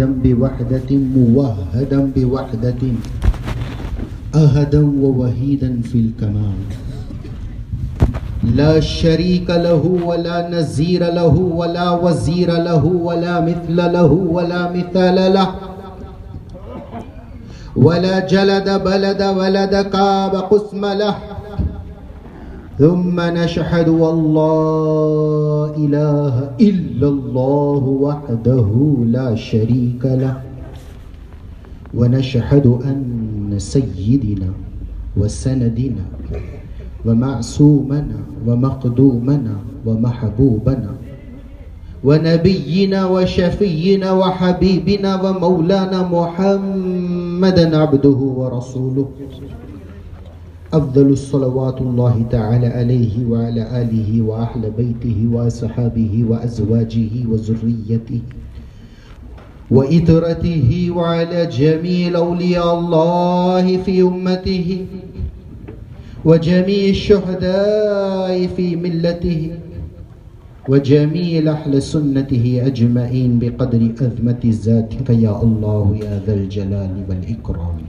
واحدا بوحدة موحدا بوحدة أحدا ووحيدا في الكمال لا شريك له ولا نظير له ولا وزير له ولا مثل له ولا مثال له ولا جلد بلد ولد كاب قسم له ثم نشهد والله إله إلا الله وحده لا شريك له ونشهد أن سيدنا وسندنا ومعصومنا ومقدومنا ومحبوبنا ونبينا وشفينا وحبيبنا ومولانا محمدا عبده ورسوله أفضل الصلوات الله تعالى عليه وعلى آله وأهل بيته وأصحابه وأزواجه وذريته وإترته وعلى جميع أولياء الله في أمته وجميع الشهداء في ملته وجميع أهل سنته أجمعين بقدر عظمة ذاتك يا الله يا ذا الجلال والإكرام.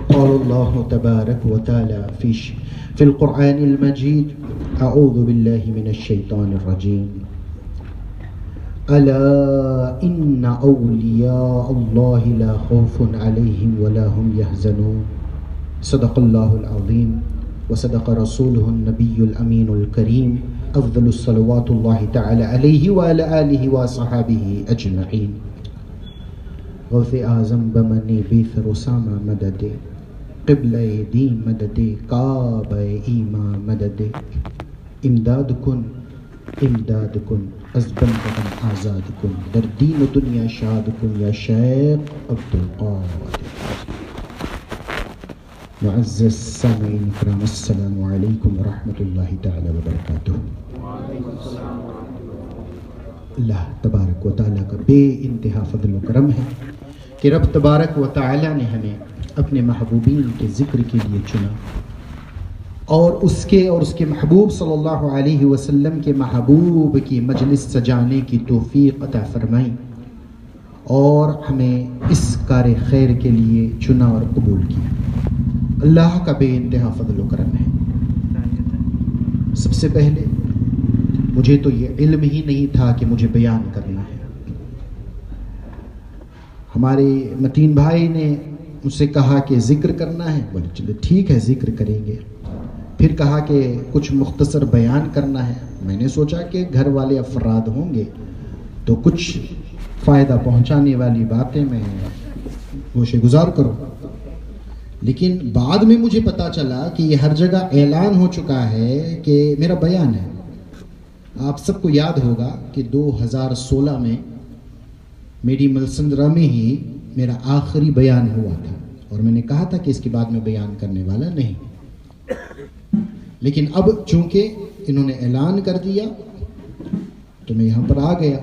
قال الله تبارك وتعالى في القرآن المجيد أعوذ بالله من الشيطان الرجيم ألا إن أولياء الله لا خوف عليهم ولا هم يحزنون صدق الله العظيم وصدق رسوله النبي الأمين الكريم أفضل الصلوات الله تعالى عليه وعلى آله وصحابه أجمعين. غوث اعظم بمنی بیث رسامہ مدد قبلہ دین مدد کعبہ ایمان مدد امداد کن از بندگان آزاد کن در دین و دنیا شاد کن یا شیخ عبدالقادر. معزز سامعین کرام السلام علیکم ورحمۃ اللہ تعالی وبرکاتہ. اللہ تبارک و تعالیٰ کا بے انتہا فضل و کرم ہے کہ رب تبارک و تعالیٰ نے ہمیں اپنے محبوبین کے ذکر کے لیے چنا اور اس کے محبوب صلی اللہ علیہ وسلم کے محبوب کی مجلس سجانے کی توفیق عطا فرمائی اور ہمیں اس کار خیر کے لیے چنا اور قبول کیا. اللہ کا بے انتہا فضل و کرم ہے. سب سے پہلے مجھے تو یہ علم ہی نہیں تھا کہ مجھے بیان کرنا ہے. ہمارے متین بھائی نے مجھ سے کہا کہ ذکر کرنا ہے. بولے چلو ٹھیک ہے ذکر کریں گے. پھر کہا کہ کچھ مختصر بیان کرنا ہے. میں نے سوچا کہ گھر والے افراد ہوں گے تو کچھ فائدہ پہنچانے والی باتیں میں گوشے گزار کروں. لیکن بعد میں مجھے پتا چلا کہ یہ ہر جگہ اعلان ہو چکا ہے کہ میرا بیان ہے. آپ سب کو یاد ہوگا کہ 2016 میں میری ملسندرا میں ہی میرا آخری بیان ہوا تھا اور میں نے کہا تھا کہ اس کے بعد میں بیان کرنے والا نہیں. لیکن اب چونکہ انہوں نے اعلان کر دیا تو میں یہاں پر آ گیا.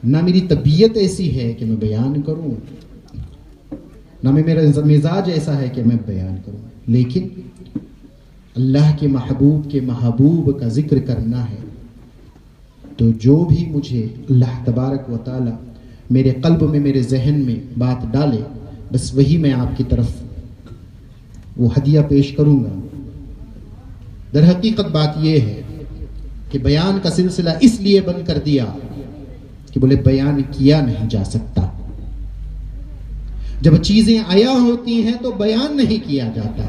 نہ میری طبیعت ایسی ہے کہ میں بیان کروں, نہ میرا مزاج ایسا ہے کہ میں بیان کروں, لیکن اللہ کے محبوب کا ذکر کرنا ہے تو جو بھی مجھے اللہ تبارک و تعالی میرے قلب میں میرے ذہن میں بات ڈالے بس وہی میں آپ کی طرف وہ ہدیہ پیش کروں گا. در حقیقت بات یہ ہے کہ بیان کا سلسلہ اس لیے بند کر دیا کہ بولے بیان کیا نہیں جا سکتا. جب چیزیں عیا ہوتی ہیں تو بیان نہیں کیا جاتا.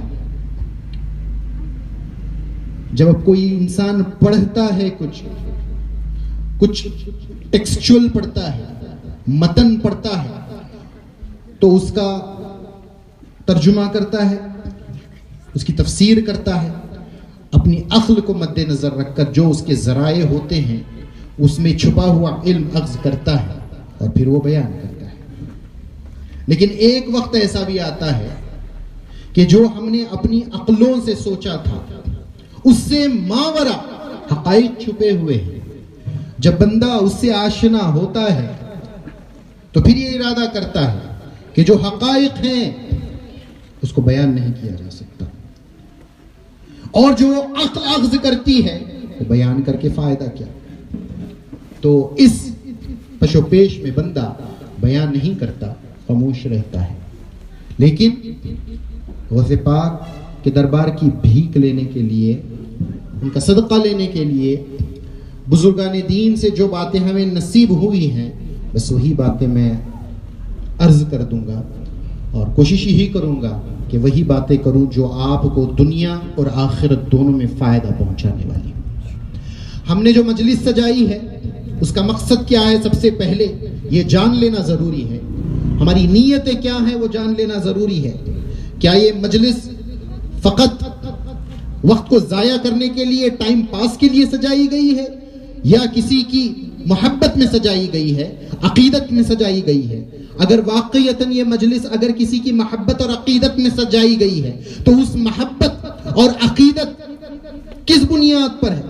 جب کوئی انسان پڑھتا ہے کچھ ٹیکسچول پڑھتا ہے, متن پڑھتا ہے, تو اس کا ترجمہ کرتا ہے, اس کی تفسیر کرتا ہے, اپنی عقل کو مد نظر رکھ کر جو اس کے ذرائع ہوتے ہیں اس میں چھپا ہوا علم اخذ کرتا ہے اور پھر وہ بیان کرتا ہے. لیکن ایک وقت ایسا بھی آتا ہے کہ جو ہم نے اپنی عقلوں سے سوچا تھا اس سے ماورا حقائق چھپے ہوئے ہیں. جب بندہ اس سے آشنا ہوتا ہے تو پھر یہ ارادہ کرتا ہے کہ جو حقائق ہیں اس کو بیان نہیں کیا جا سکتا, اور جو عقل اخذ کرتی ہے وہ بیان کر کے فائدہ کیا. تو اس پشو پیش میں بندہ بیان نہیں کرتا، خاموش رہتا ہے. لیکن غوث پاک کے دربار کی بھیک لینے کے لیے، ان کا صدقہ لینے کے لیے، بزرگان دین سے جو باتیں ہمیں نصیب ہوئی ہیں بس وہی باتیں میں عرض کر دوں گا، اور کوشش یہی کروں گا کہ وہی باتیں کروں جو آپ کو دنیا اور آخرت دونوں میں فائدہ پہنچانے والی. ہم نے جو مجلس سجائی ہے اس کا مقصد کیا ہے؟ سب سے پہلے یہ جان لینا ضروری ہے، ہماری نیتیں کیا ہیں وہ جان لینا ضروری ہے. کیا یہ مجلس فقط وقت کو ضائع کرنے کے لیے، ٹائم پاس کے لیے سجائی گئی ہے، یا کسی کی محبت میں سجائی گئی ہے، عقیدت میں سجائی گئی ہے؟ اگر واقعیتاً یہ مجلس اگر کسی کی محبت اور عقیدت میں سجائی گئی ہے تو اس محبت اور عقیدت کس بنیاد پر ہے؟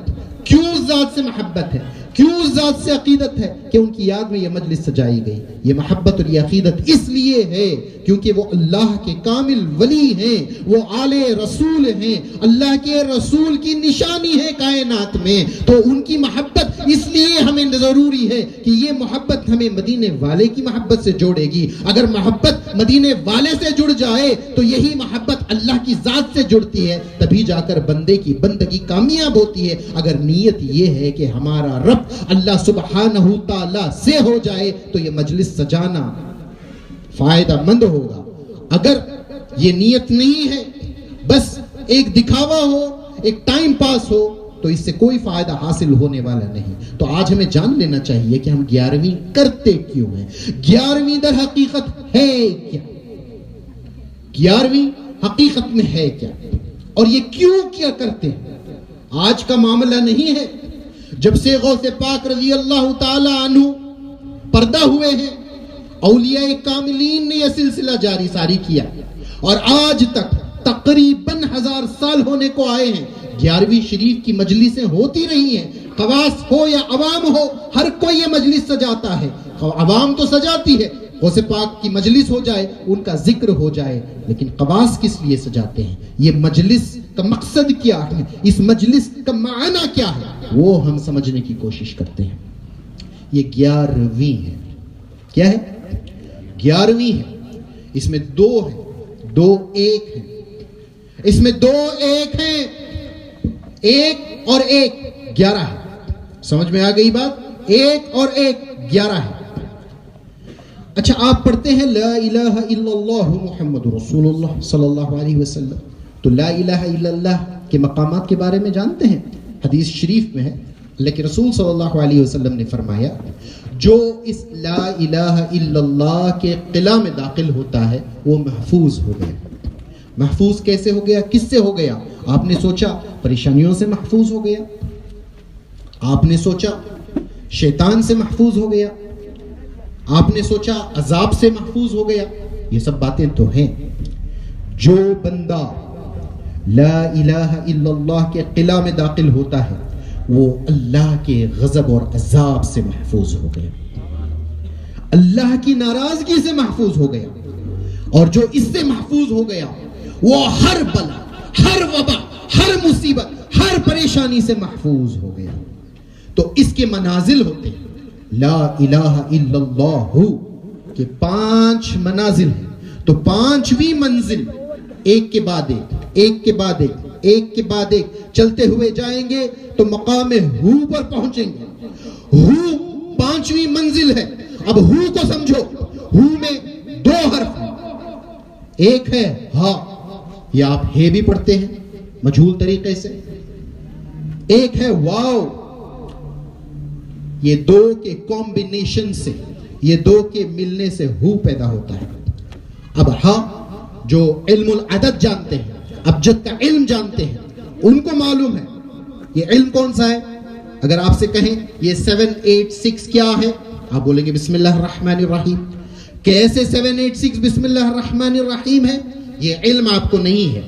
کیوں اس ذات سے محبت ہے؟ کیوں اس ذات سے عقیدت ہے کہ ان کی یاد میں یہ مجلس سجائی گئی؟ یہ محبت اور یہ عقیدت اس لیے ہے کیونکہ وہ اللہ کے کامل ولی ہیں، وہ آل رسول ہیں، اللہ کے رسول کی نشانی ہے کائنات میں. تو ان کی محبت اس لیے ہمیں ضروری ہے کہ یہ محبت ہمیں مدینے والے کی محبت سے جوڑے گی. اگر محبت مدینے والے سے جڑ جائے تو یہی محبت اللہ کی ذات سے جڑتی ہے، تبھی جا کر بندے کی بندگی کامیاب ہوتی ہے. اگر نیت یہ ہے کہ ہمارا رب اللہ سبحانہ تعالی سے ہو جائے تو یہ مجلس سجانا فائدہ مند ہوگا. اگر یہ نیت نہیں ہے، بس ایک دکھاوا ہو، ایک ٹائم پاس ہو، تو اس سے کوئی فائدہ حاصل ہونے والا نہیں. تو آج ہمیں جان لینا چاہیے کہ ہم 11ویں کرتے کیوں ہیں. 11ویں در حقیقت ہے کیا؟ 11ویں حقیقت میں ہے کیا؟ اور یہ کیوں کیا کرتے ہیں؟ آج کا معاملہ نہیں ہے. جب سے غوث پاک رضی اللہ تعالی عنہ پردہ ہوئے ہیں، اولیاء کاملین نے یہ سلسلہ جاری ساری کیا، اور آج تک تقریباً 1000 سال ہونے کو آئے ہیں. 11ویں شریف کی مجلسیں ہوتی رہی ہیں. خواص ہو یا عوام ہو، ہر کوئی یہ مجلس سجاتا ہے. عوام تو سجاتی ہے، غوث پاک کی مجلس ہو جائے، ان کا ذکر ہو جائے، لیکن خواص کس لیے سجاتے ہیں؟ یہ مجلس کا مقصد کیا ہے؟ اس مجلس کا معنی کیا ہے؟ وہ ہم سمجھنے کی کوشش کرتے ہیں. یہ 11ویں ہے. کیا ہے؟ 11ویں ہے. اس میں 2 ہیں، 2 1 ہیں. اس میں 2 1 ہیں. 1 اور 1 11 ہے. سمجھ میں آ گئی بات؟ 1 اور 1 11 ہے. اچھا، آپ پڑھتے ہیں لا الہ الا اللہ محمد رسول اللہ صلی اللہ علیہ وسلم، تو لا الہ الا اللہ کے مقامات کے بارے میں جانتے ہیں. حدیث شریف میں ہے، لیکن رسول صلی اللہ علیہ وسلم نے فرمایا جو اس لا الہ الا اللہ کے قلعہ میں داخل ہوتا ہے وہ محفوظ ہو گیا. محفوظ کیسے ہو گیا؟ کس سے ہو گیا؟ آپ نے سوچا پریشانیوں سے محفوظ ہو گیا؟ آپ نے سوچا شیطان سے محفوظ ہو گیا؟ آپ نے سوچا عذاب سے محفوظ ہو گیا؟ یہ سب باتیں تو ہیں. جو بندہ لا الہ الا اللہ کے قلعہ میں داخل ہوتا ہے وہ اللہ کے غضب اور عذاب سے محفوظ ہو گیا، اللہ کی ناراضگی سے محفوظ ہو گیا. اور جو اس سے محفوظ ہو گیا وہ ہر بلا، ہر وبا، ہر مصیبت، ہر پریشانی سے محفوظ ہو گیا. تو اس کے منازل ہوتے ہیں. لا الہ الا اللہ کے 5 منازل ہیں. تو 5ویں منزل ایک کے بعد ایک، ایک کے بعد ایک، ایک کے بعد ایک چلتے ہوئے جائیں گے تو مقام ہو پر پہنچیں گے. ہو 5ویں منزل ہے. اب ہو کو سمجھو. ہو میں 2 حرف ہیں. ایک ہے ہا، یہ آپ ہے بھی پڑھتے ہیں مجہول طریقے سے. ایک ہے واو، یہ 2 کے کمبینیشن سے، یہ 2 کے ملنے سے ہو پیدا ہوتا ہے. اب ہا جو علم العدد جانتے ہیں، ابجد کا علم جانتے ہیں، ان کو معلوم ہے یہ علم کون سا ہے. اگر آپ سے کہیں یہ 786 کیا ہے، آپ بولیں گے بسم اللہ الرحمن الرحیم. کیسے 786 بسم اللہ الرحمن الرحیم ہے؟ یہ علم آپ کو نہیں ہے.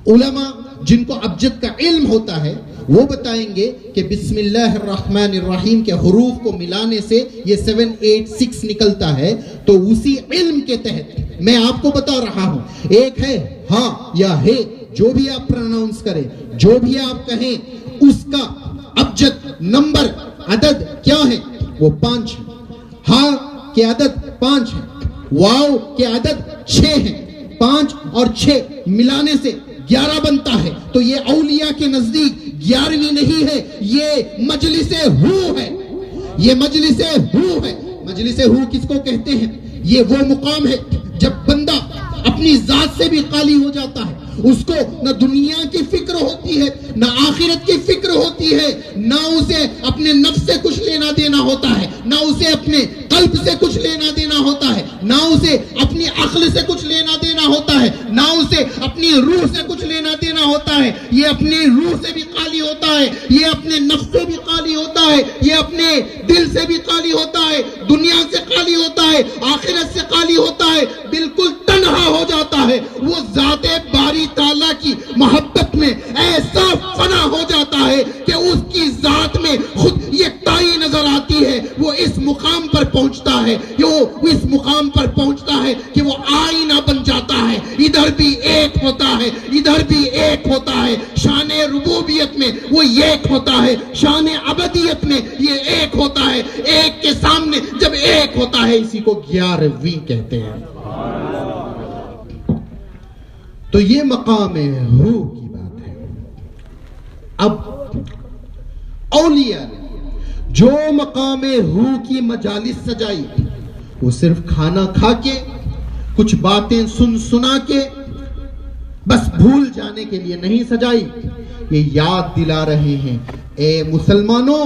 علماء جن کو ابجد کا علم ہوتا ہے وہ بتائیں گے کہ بسم اللہ الرحمن الرحیم کے حروف کو ملانے سے یہ 786 نکلتا ہے. تو اسی علم کے تحت میں آپ کو بتا رہا ہوں. ایک ہے ہاں یا ہے، جو بھی آپ پروناؤنس کریں، جو بھی آپ کہیں، اس کا ابجد نمبر عدد کیا ہے؟ وہ 5. ہاں کے عدد 5 ہے، واو کے عدد 6 ہے، 5 اور 6 ملانے سے 11 بنتا ہے. تو یہ اولیاء کے نزدیک 11ویں نہیں ہے، یہ مجلس ہو ہے. یہ مجلس ہو ہے. مجلس ہو کس کو کہتے ہیں؟ یہ وہ مقام ہے جب بندہ اپنی ذات سے بھی خالی ہو جاتا ہے. اس کو نہ دنیا کی فکر ہوتی ہے، نہ آخرت کی فکر ہوتی ہے، نہ اسے اپنے نفس سے کچھ لینا دینا ہوتا ہے، نہ اسے اپنے قلب سے کچھ لینا دینا ہوتا ہے، نہ اسے اپنی عقل سے کچھ لینا دینا ہوتا ہے، نہ اسے اپنی روح سے کچھ لینا دینا ہوتا ہے. یہ اپنی روح سے بھی خالی ہوتا ہے، یہ اپنے نفس سے بھی خالی ہوتا ہے، یہ اپنے دل سے بھی خالی ہوتا ہے، دنیا سے خالی ہوتا ہے، آخرت سے خالی ہوتا ہے، بالکل تنہا ہو جاتا ہے. وہ ذات باری تعالیٰ کی محبت میں ایسا فنا ہو جاتا ہے کہ اس کی ذات میں خود یکتائی نظر آتی ہے. وہ اس مقام پر پہنچتا ہے، وہ اس مقام پر پہنچتا ہے کہ وہ آئینہ بن جاتا ہے. ادھر بھی ایک ہوتا ہے، ادھر بھی ایک ہوتا ہے. شان ربوبیت میں وہ ایک ہوتا ہے، شان ابدیت میں یہ ایک ہوتا ہے. ایک کے سامنے جب ایک ہوتا ہے، اسی کو 11ویں کہتے ہیں. تو یہ مقام ہو کی بات ہے. اب اولیاء نے جو مقام ہو کی مجالس سجائی، وہ صرف کھانا کھا کے، کچھ باتیں سنا کے بس بھول جانے کے لیے نہیں سجائی. یہ یاد دلا رہے ہیں، اے مسلمانوں،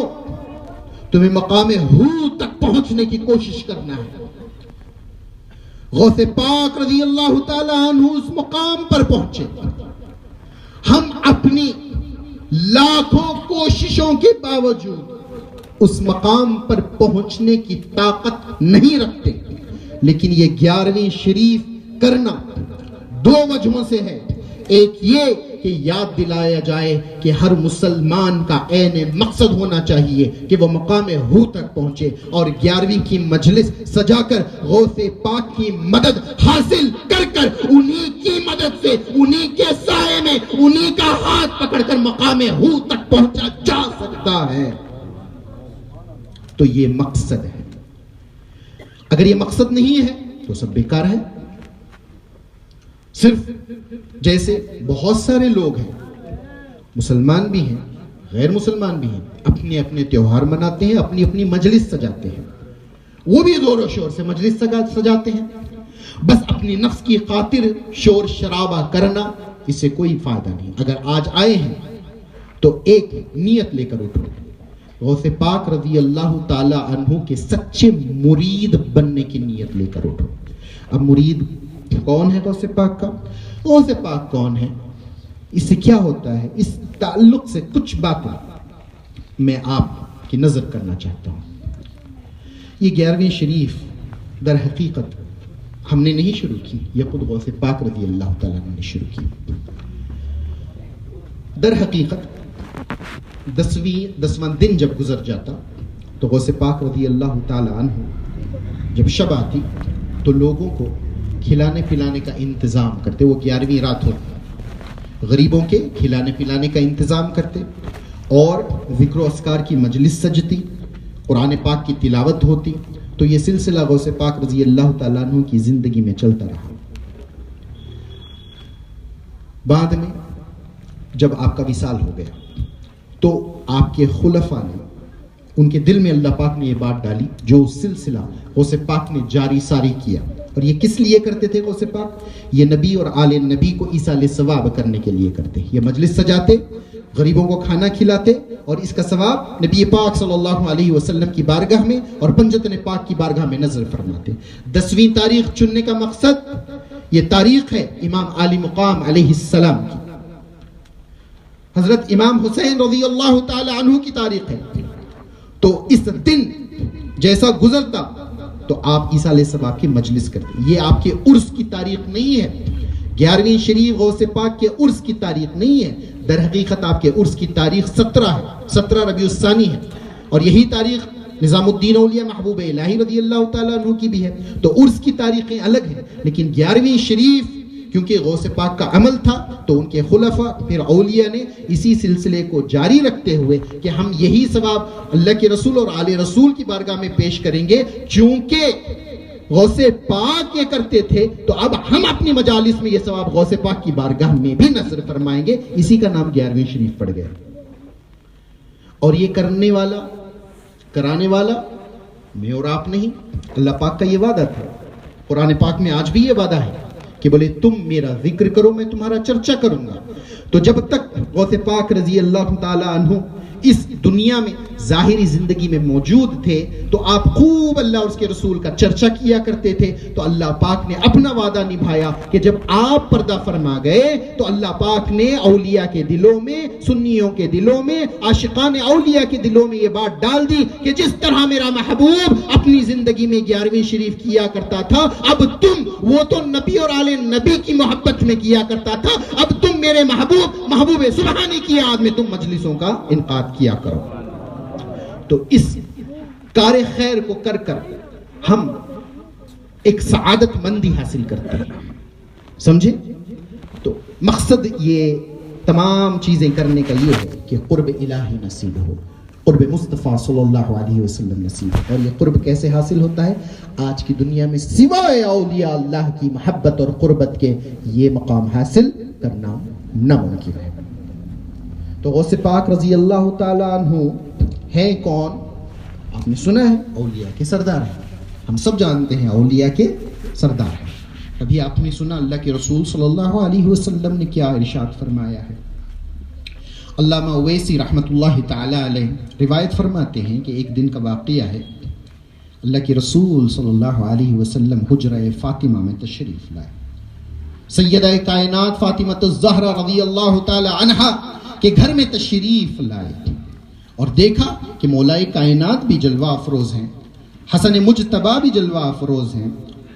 تمہیں مقام ہو تک پہنچنے کی کوشش کرنا ہے. غوث پاک رضی اللہ تعالیٰ عنہ اس مقام پر پہنچے. ہم اپنی لاکھوں کوششوں کے باوجود اس مقام پر پہنچنے کی طاقت نہیں رکھتے. لیکن یہ 11ویں شریف کرنا 2 وجہوں سے ہے. ایک یہ کہ یاد دلایا جائے کہ ہر مسلمان کا عین مقصد ہونا چاہیے کہ وہ مقام ہو تک پہنچے، اور 11ویں کی مجلس سجا کر غوث پاک کی مدد حاصل کر کر انہی کی مدد سے، انہی کے سائے میں، انہی کا ہاتھ پکڑ کر مقام ہو تک پہنچا جا سکتا ہے. تو یہ مقصد ہے. اگر یہ مقصد نہیں ہے تو سب بیکار ہے. صرف جیسے بہت سارے لوگ ہیں، مسلمان بھی ہیں، غیر مسلمان بھی ہیں، اپنے اپنے تیوہار مناتے ہیں، اپنی اپنی مجلس سجاتے ہیں. وہ بھی زور و شور سے مجلس سجاتے ہیں. بس اپنی نفس کی خاطر شور شرابہ کرنا، اس سے کوئی فائدہ نہیں. اگر آج آئے ہیں تو ایک نیت لے کر اٹھو، غوث پاک رضی اللہ تعالی عنہ کے سچے مرید بننے کی نیت لے کر اٹھو. اب مرید کون ہے غوث پاک کا؟ غوث پاک کون ہے؟ اس سے کیا ہوتا ہے؟ اس تعلق سے کچھ باتیں میں آپ کی نظر کرنا چاہتا ہوں. یہ 11ویں شریف در حقیقت ہم نے نہیں شروع کی، یہ خود غوث پاک رضی اللہ تعالیٰ نے شروع کی. در حقیقت 10واں دن جب گزر جاتا تو غوث پاک رضی اللہ تعالیٰ عنہ جب شب آتی تو لوگوں کو کھلانے پلانے کا انتظام کرتے. وہ 11ویں رات ہوتی، غریبوں کے کھلانے پلانے کا انتظام کرتے، اور ذکر و اذکار کی مجلس سجتی، قرآن پاک کی تلاوت ہوتی. تو یہ سلسلہ غوث پاک رضی اللہ تعالیٰ عنہ کی زندگی میں چلتا رہا. بعد میں جب آپ کا وصال ہو گیا تو آپ کے خلفاء نے، ان کے دل میں اللہ پاک نے یہ بات ڈالی جو سلسلہ غوث پاک نے جاری ساری کیا. اور یہ کس لیے کرتے تھے غوث پاک؟ یہ نبی اور آل نبی کو ایصال ثواب کرنے کے لیے کرتے. یہ مجلس سجاتے، غریبوں کو کھانا کھلاتے، اور اس کا ثواب نبی پاک صلی اللہ علیہ وسلم کی بارگاہ میں اور پنجتن پاک کی بارگاہ میں نظر فرماتے. 10ویں تاریخ چننے کا مقصد، یہ تاریخ ہے امام علی مقام علیہ السلام کی، حضرت امام حسین رضی اللہ تعالی عنہ کی تاریخ ہے. تو اس دن جیسا گزرتا تو آپ ایصال ثواب کی مجلس کرتے. یہ آپ کے عرس کی تاریخ نہیں ہے. 11ویں شریف غوث پاک کے عرس کی تاریخ نہیں ہے. در حقیقت آپ کے عرس کی تاریخ 17 ہے، 17 ربیع الثانی ہے، اور یہی تاریخ نظام الدین اولیاء محبوب الہی رضی اللہ تعالیٰ عنہ کی بھی ہے. تو عرس کی تاریخیں الگ ہیں، لیکن 11ویں شریف کیونکہ غوث پاک کا عمل تھا تو ان کے خلفاء پھر اولیاء نے اسی سلسلے کو جاری رکھتے ہوئے کہ ہم یہی ثواب اللہ کے رسول اور آل رسول کی بارگاہ میں پیش کریں گے، چونکہ غوث پاک یہ کرتے تھے تو اب ہم اپنی مجالس میں یہ ثواب غوث پاک کی بارگاہ میں بھی نذر فرمائیں گے۔ اسی کا نام 11ویں شریف پڑ گیا۔ اور یہ کرنے والا، کرانے والا میں اور آپ نہیں، اللہ پاک کا یہ وعدہ تھا۔ قرآن پاک میں آج بھی یہ وعدہ ہے کہ بولے تم میرا ذکر کرو میں تمہارا چرچا کروں گا۔ تو جب تک غوث پاک رضی اللہ تعالی عنہ اس دنیا میں ظاہری زندگی میں موجود تھے تو آپ خوب اللہ اور اس کے رسول کا چرچا کیا کرتے تھے۔ تو اللہ پاک نے اپنا وعدہ نبھایا کہ جب آپ پردہ فرما گئے تو اللہ پاک نے اولیاء کے دلوں میں، سنیوں کے دلوں میں، عاشقان اولیاء کے دلوں میں یہ بات ڈال دی کہ جس طرح میرا محبوب اپنی زندگی میں 11ویں شریف کیا کرتا تھا، اب تم، وہ تو نبی اور آل نبی کی محبت میں کیا کرتا تھا، اب تم میرے محبوب سبحانی کی یاد میں تم مجلسوں کا انعقاد کیا کرو۔ تو اس کار خیر کو کر کر ہم ایک سعادت مندی حاصل کرتے ہیں، سمجھے؟ تو مقصد یہ تمام چیزیں کرنے کا یہ ہے کہ قرب الہی نصیب ہو، قرب مصطفیٰ صلی اللہ علیہ وسلم نصیب ہو۔ اور یہ قرب کیسے حاصل ہوتا ہے؟ آج کی دنیا میں سوائے اولیاء اللہ کی محبت اور قربت کے یہ مقام حاصل کرنا ناممکن ہے۔ تو غوث پاک رضی اللہ تعالی عنہ ہیں کون؟ آپ نے سنا ہے اولیاء کے سردار ہیں، ہم سب جانتے ہیں اولیاء کے سردار ہیں۔ ابھی آپ نے سنا اللہ کے رسول صلی اللہ علیہ وسلم نے کیا ارشاد فرمایا ہے۔ علامہ اویسی رحمۃ اللہ تعالی علیہ روایت فرماتے ہیں کہ ایک دن کا واقعہ ہے، اللہ کے رسول صلی اللہ علیہ وسلم حجرہ فاطمہ میں تشریف لائے۔ سیدہ کائنات فاطمہ الزہرا رضی اللہ تعالی عنہا کے گھر میں تشریف لائے اور دیکھا کہ مولا کائنات بھی جلوہ افروز ہیں، حسن مجتبی بھی جلوہ افروز ہیں،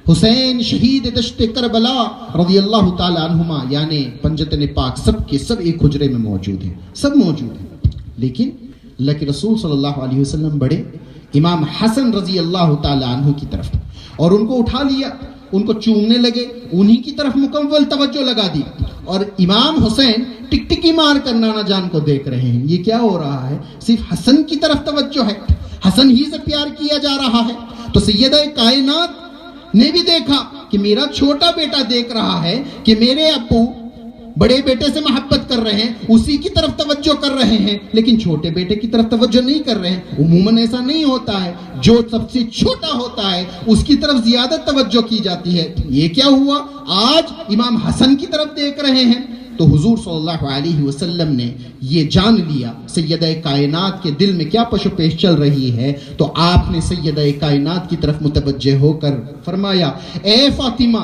حسین شہید دشت کربلا رضی اللہ تعالی عنہما یعنی پنجتن پاک سب کے سب ایک حجرے میں موجود ہیں، سب موجود ہیں۔ لیکن اللہ کے رسول صلی اللہ علیہ وسلم بڑے امام حسن رضی اللہ تعالی عنہ کی طرف اور ان کو اٹھا لیا، ان کو چومنے لگے، انہی کی طرف مکمل توجہ لگا دی، اور امام حسین ٹک ٹکی مار کر نانا جان کو دیکھ رہے ہیں یہ کیا ہو رہا ہے، صرف حسن کی طرف توجہ ہے، حسن ہی سے پیار کیا جا رہا ہے۔ تو سیدہ کائنات نے بھی دیکھا کہ میرا چھوٹا بیٹا دیکھ رہا ہے کہ میرے ابو بڑے بیٹے سے محبت کر رہے ہیں، اسی کی طرف توجہ کر رہے ہیں، لیکن چھوٹے بیٹے کی طرف توجہ نہیں کر رہے ہیں۔ عموماً ایسا نہیں ہوتا ہے، جو سب سے چھوٹا ہوتا ہے اس کی طرف زیادہ توجہ کی جاتی ہے۔ یہ کیا ہوا؟ آج امام حسن کی طرف دیکھ رہے ہیں۔ تو حضور صلی اللہ علیہ وسلم نے یہ جان لیا سیدہ کائنات کے دل میں کیا پش و پیش چل رہی ہے، تو آپ نے سیدہ کائنات کی طرف متوجہ ہو کر فرمایا، اے فاطمہ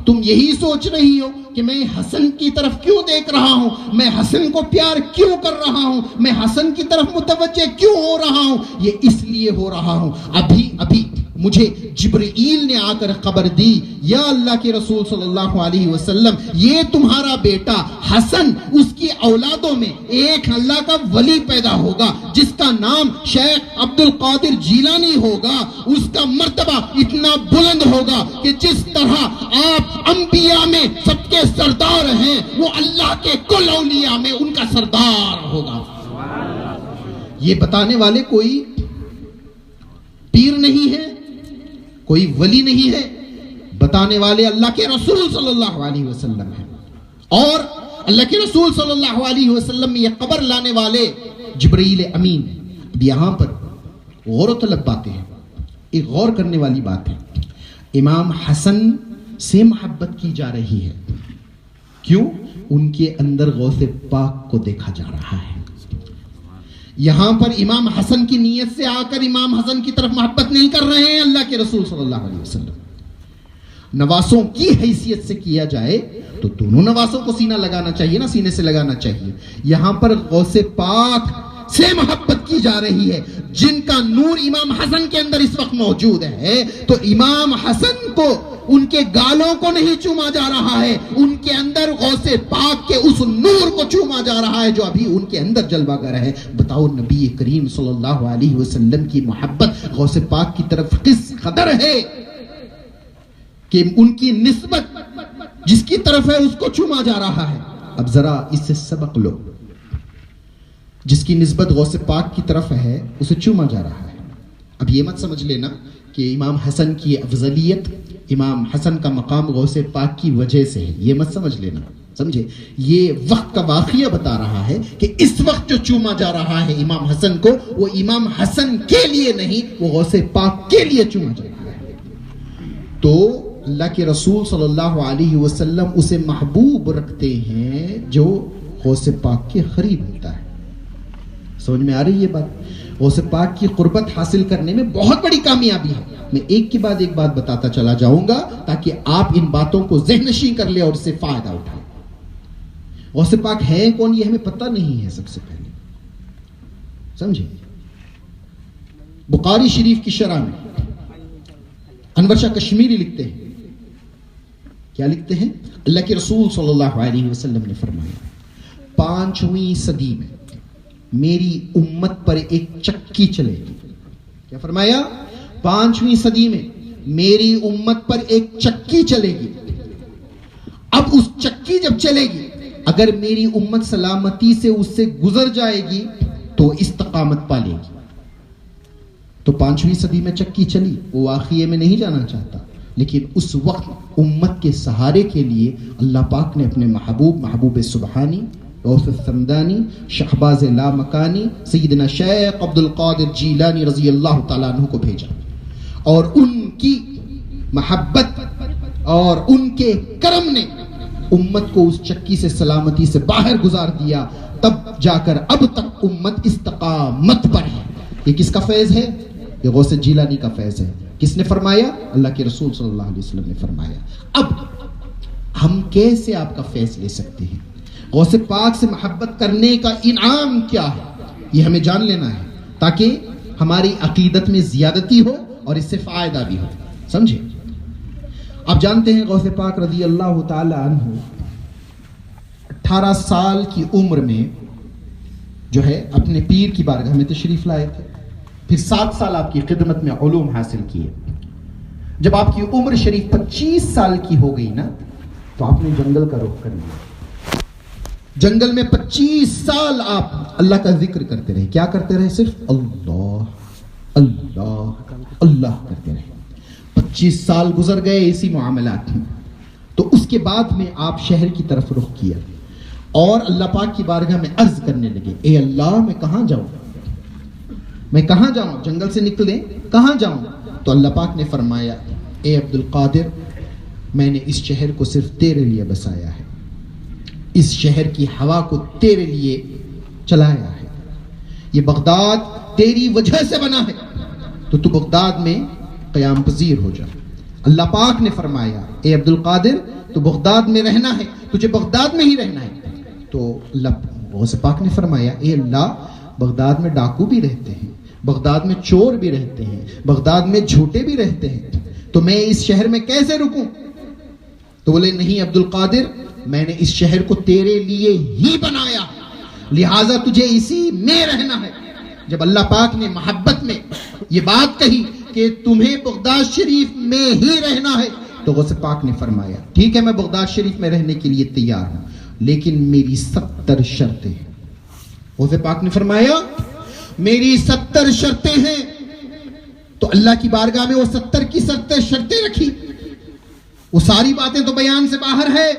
تم یہی سوچ رہی ہو کہ میں حسن کی طرف کیوں دیکھ رہا ہوں، میں حسن کو پیار کیوں کر رہا ہوں، میں حسن کی طرف متوجہ کیوں ہو رہا ہوں؟ یہ اس لیے ہو رہا ہوں، ابھی مجھے جبرائیل نے آ کر خبر دی، یا اللہ کے رسول صلی اللہ علیہ وسلم یہ تمہارا بیٹا حسن، اس کی اولادوں میں ایک اللہ کا ولی پیدا ہوگا جس کا نام شیخ عبد القادر جیلانی ہوگا، اس کا مرتبہ اتنا بلند ہوگا کہ جس طرح آپ انبیاء میں سب کے سردار ہیں، وہ اللہ کے کل اولیاء میں ان کا سردار ہوگا۔ یہ بتانے والے کوئی پیر نہیں ہے، کوئی ولی نہیں ہے، بتانے والے اللہ کے رسول صلی اللہ علیہ وسلم ہیں، اور اللہ کے رسول صلی اللہ علیہ وسلم میں یہ خبر لانے والے جبرائیل امین ہیں۔ اب یہاں پر غور و طلب باتیں ہیں، ایک غور کرنے والی بات ہے، امام حسن سے محبت کی جا رہی ہے، کیوں؟ ان کے اندر غوث پاک کو دیکھا جا رہا ہے۔ یہاں پر امام حسن کی نیت سے آ کر امام حسن کی طرف محبت نہیں کر رہے ہیں اللہ کے رسول صلی اللہ علیہ وسلم۔ نواسوں کی حیثیت سے کیا جائے تو دونوں نواسوں کو سینہ لگانا چاہیے نا، سینے سے لگانا چاہیے۔ یہاں پر غوث پاک سے محبت کی جا رہی ہے، جن کا نور امام حسن کے اندر اس وقت موجود ہے، تو امام حسن کو ان کے گالوں کو نہیں چوما جا رہا ہے، ان کے اندر غوث پاک کے اس نور کو چوما جا رہا ہے جو ابھی ان کے اندر جلوہ گر ہے۔ بتاؤ نبی کریم صلی اللہ علیہ وسلم کی محبت غوث پاک کی طرف کس قدر ہے کہ ان کی نسبت جس کی طرف ہے اس کو چوما جا رہا ہے. اب ذرا اس سے سبق لو. جس کی نسبت غوث پاک کی طرف ہے اسے چوما جا رہا ہے. اب یہ مت سمجھ لینا کہ امام حسن کی افضلیت، امام حسن کا مقام غوث پاک کی وجہ سے ہے. یہ مت سمجھ لینا، سمجھے؟ یہ وقت کا واقعہ بتا رہا ہے کہ اس وقت جو چوما جا رہا ہے امام حسن کو، وہ امام حسن کے لیے نہیں، وہ غوث پاک کے لیے چوما جا رہا ہے. تو اللہ کے رسول صلی اللہ علیہ وسلم اسے محبوب رکھتے ہیں جو غوث پاک کے قریب ہوتا ہے. سمجھ میں آ رہی ہے بات؟ غوث پاک کی قربت حاصل کرنے میں بہت بڑی کامیابی ہے. میں ایک کے بعد ایک بات بتاتا چلا جاؤں گا تاکہ آپ ان باتوں کو ذہن نشین کر لیں اور اس سے فائدہ اٹھائیں. غوث پاک ہے کون یہ ہمیں پتہ نہیں ہے. سب سے پہلے سمجھے، بخاری شریف کی شرح میں انور شاہ کشمیری لکھتے ہیں، کیا لکھتے ہیں؟ اللہ کے رسول صلی اللہ علیہ وسلم نے فرمایا 5ویں صدی میں میری امت پر ایک چکی چلے گی. کیا فرمایا؟ 5ویں صدی میں میری امت پر ایک چکی چلے گی. اب اس چکی جب چلے گی، اگر میری امت سلامتی سے اس سے گزر جائے گی تو استقامت پا لے گی. تو 5ویں صدی میں چکی چلی. وہ واقعے میں نہیں جانا چاہتا، لیکن اس وقت امت کے سہارے کے لیے اللہ پاک نے اپنے محبوب سبحانی، غوث السمدانی، شہباز لامکانی، سیدنا شیخ عبد القادر جیلانی رضی اللہ تعالیٰ عنہ کو بھیجا، اور ان کی محبت اور ان کے کرم نے امت کو اس چکی سے سلامتی سے باہر گزار دیا. تب جا کر اب تک امت استقامت پر ہے. یہ کس کا فیض ہے؟ یہ غوث جیلانی کا فیض ہے. کس نے فرمایا؟ اللہ کے رسول صلی اللہ علیہ وسلم نے فرمایا. اب ہم کیسے آپ کا فیض لے سکتے ہیں؟ غوث پاک سے محبت کرنے کا انعام کیا ہے یہ ہمیں جان لینا ہے، تاکہ ہماری عقیدت میں زیادتی ہو اور اس سے فائدہ بھی ہو. سمجھے؟ آپ جانتے ہیں غوث پاک رضی اللہ تعالی عنہ 18 سال کی عمر میں جو ہے اپنے پیر کی بارگاہ میں تشریف لائے تھے. پھر 7 سال آپ کی خدمت میں علوم حاصل کیے. جب آپ کی عمر شریف 25 سال کی ہو گئی نا، تو آپ نے جنگل کا رخ کر لیا. جنگل میں 25 سال آپ اللہ کا ذکر کرتے رہے. کیا کرتے رہے؟ صرف اللہ اللہ اللہ کرتے رہے. 25 سال گزر گئے اسی معاملات میں. تو اس کے بعد میں آپ شہر کی طرف رخ کیا اور اللہ پاک کی بارگاہ میں عرض کرنے لگے، اے اللہ میں کہاں جاؤں، میں کہاں جاؤں؟ جنگل سے نکلیں کہاں جاؤں؟ تو اللہ پاک نے فرمایا، اے عبد القادر، میں نے اس شہر کو صرف تیرے لیے بسایا ہے، اس شہر کی ہوا کو تیرے لیے چلایا ہے، یہ بغداد تیری وجہ سے بنا ہے، تو بغداد میں قیام پذیر ہو جا. اللہ پاک نے فرمایا، اے عبد القادر تو بغداد میں رہنا ہے، تجھے بغداد میں ہی رہنا ہے. تو اللہ غوث پاک نے فرمایا، اے اللہ بغداد میں ڈاکو بھی رہتے ہیں، بغداد میں چور بھی رہتے ہیں، بغداد میں جھوٹے بھی رہتے ہیں، تو میں اس شہر میں کیسے رکوں؟ تو بولے نہیں عبد القادر، میں نے اس شہر کو تیرے لیے ہی بنایا، لہٰذا تجھے اسی میں رہنا ہے. جب اللہ پاک نے محبت میں یہ بات کہی کہ تمہیں بغداد شریف میں ہی رہنا ہے، تو غوث پاک نے فرمایا ٹھیک ہے میں بغداد شریف میں رہنے کے لیے تیار ہوں، لیکن میری 70 شرطیں ہیں. غوث پاک نے فرمایا میری 70 شرطیں ہیں. تو اللہ کی بارگاہ میں وہ 70 کی شرطیں رکھی. وہ ساری باتیں تو بیان سے باہر ہے،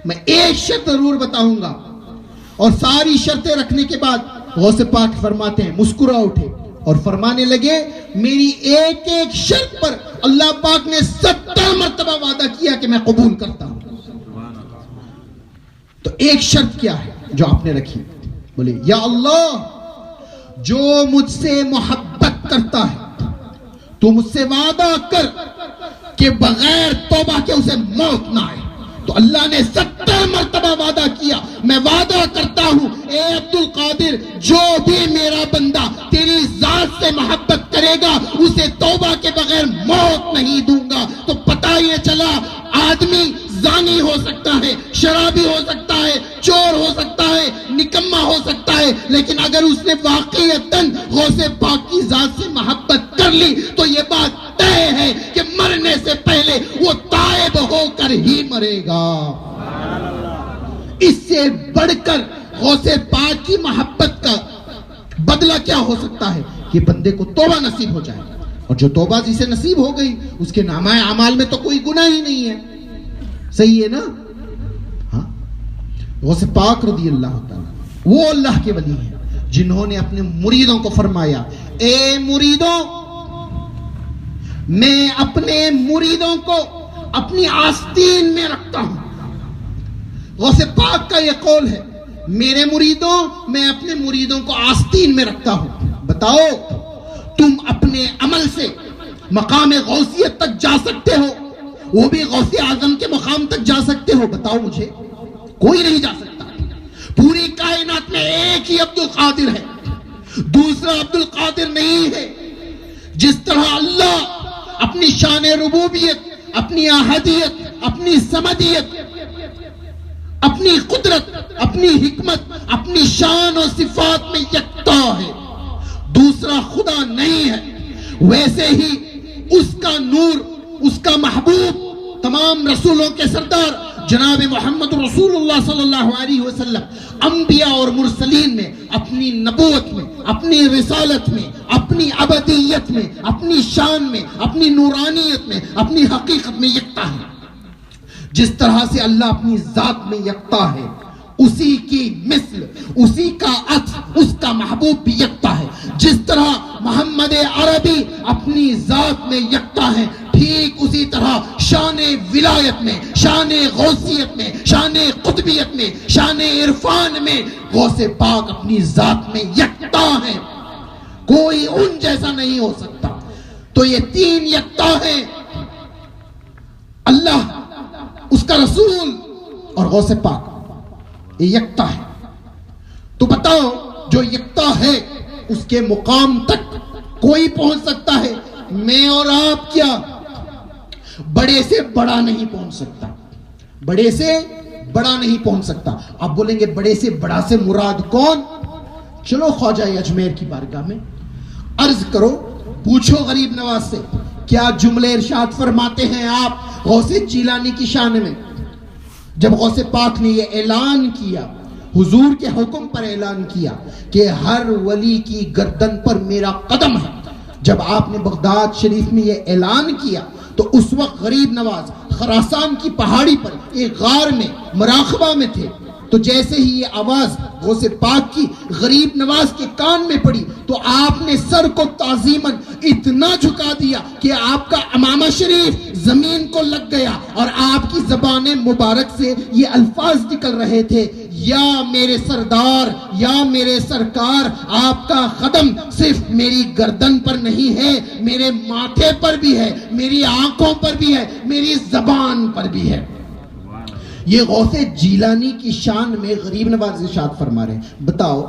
میں ایک شرط ضرور بتاؤں گا. اور ساری شرطیں رکھنے کے بعد غوث پاک فرماتے ہیں، مسکرا اٹھے اور فرمانے لگے میری ایک ایک شرط پر اللہ پاک نے 70 مرتبہ وعدہ کیا کہ میں قبول کرتا ہوں. تو ایک شرط کیا ہے جو آپ نے رکھی؟ بولے یا اللہ جو مجھ سے محبت کرتا ہے تو مجھ سے وعدہ کر کہ بغیر توبہ کے اسے موت نہ آئے. تو اللہ نے 70 مرتبہ وعدہ کیا، میں وعدہ کرتا ہوں اے عبد القادر جو بھی میرا بندہ تیری ذات سے محبت کرے گا اسے توبہ کے بغیر موت نہیں دوں گا. تو پتہ یہ چلا آدمی زانی ہو سکتا ہے، شرابی ہو سکتا ہے، چور ہو سکتا ہے، نکما ہو سکتا ہے، لیکن اگر اس نے واقعتاً غوث پاک کی ذات سے محبت کر لی تو یہ بات طے ہے کہ مرنے سے پہلے وہ تائب ہو کر کر ہی مرے گا۔ اس سے بڑھ کر غوث پاک کی محبت کا بدلہ کیا ہو سکتا ہے کہ بندے کو توبہ نصیب ہو جائے، اور جو توبہ جسے نصیب ہو گئی اس کے نامہ اعمال میں تو کوئی گناہ ہی نہیں ہے۔ صحیح ہے نا؟ ہاں، غوث پاک رضی اللہ تعالیٰ وہ اللہ کے ولی ہیں جنہوں نے اپنے مریدوں کو فرمایا، اے مریدوں، میں اپنے مریدوں کو اپنی آستین میں رکھتا ہوں۔ غوث پاک کا یہ قول ہے، میرے مریدوں، میں اپنے مریدوں کو آستین میں رکھتا ہوں۔ بتاؤ تم اپنے عمل سے مقام غوثیت تک جا سکتے ہو، وہ بھی غوث اعظم کے مقام تک جا سکتے ہو؟ بتاؤ مجھے، کوئی نہیں جا سکتا۔ پوری کائنات میں ایک ہی عبد القادر ہے، دوسرا عبد القادر نہیں ہے۔ جس طرح اللہ اپنی شان ربوبیت، اپنی احدیت، اپنی سمدیت، اپنی قدرت، اپنی حکمت، اپنی شان و صفات میں یکتا ہے، دوسرا خدا نہیں ہے، ویسے ہی اس کا نور، اس کا محبوب، تمام رسولوں کے سردار جناب محمد رسول اللہ صلی اللہ علیہ وسلم انبیاء اور مرسلین میں، اپنی نبوت میں، اپنی رسالت میں، اپنی ابدیت میں، اپنی شان میں، اپنی نورانیت میں، اپنی حقیقت میں یکتا ہے۔ جس طرح سے اللہ اپنی ذات میں یکتا ہے، اسی کی مثل، اسی کا عطف، اس کا محبوب بھی یکتا ہے۔ جس طرح محمد عربی اپنی ذات میں یکتا ہے، ٹھیک اسی طرح شان ولایت میں، شان غوثیت میں، شان قطبیت میں، شان عرفان میں غوث پاک اپنی ذات میں یکتا ہے، کوئی ان جیسا نہیں ہو سکتا۔ تو یہ تین یکتا ہے، اللہ، اس کا رسول اور غوث پاک، یہ یکتا ہے۔ تو بتاؤ جو یکتا ہے اس کے مقام تک کوئی پہنچ سکتا ہے، میں اور آپ کیا بڑے سے بڑا نہیں پہنچ سکتا، بڑے سے بڑا نہیں پہنچ سکتا۔ آپ بولیں گے بڑے سے بڑا سے مراد کون؟ چلو خواجہ اجمیر کی بارگاہ میں عرض کرو، پوچھو غریب نواز سے، کیا جملے ارشاد فرماتے ہیں آپ غوث جیلانی کی شان میں؟ جب غوث پاک نے یہ اعلان کیا، حضور کے حکم پر اعلان کیا کہ ہر ولی کی گردن پر میرا قدم ہے، جب آپ نے بغداد شریف میں یہ اعلان کیا تو اس وقت غریب نواز خراسان کی پہاڑی پر ایک غار میں مراقبہ میں تھے۔ تو جیسے ہی یہ آواز غوث پاک کی غریب نواز کے کان میں پڑی تو آپ نے سر کو تعظیماً اتنا جھکا دیا کہ آپ کا امامہ شریف زمین کو لگ گیا، اور آپ کی زبان مبارک سے یہ الفاظ نکل رہے تھے، یا میرے سردار، یا میرے سرکار، آپ کا قدم صرف میری گردن پر نہیں ہے، میرے ماتھے پر بھی ہے، میری آنکھوں پر بھی ہے، میری زبان پر بھی ہے۔ یہ غوث جیلانی کی شان میں غریب نواز ارشاد فرما رہے ہیں۔ بتاؤ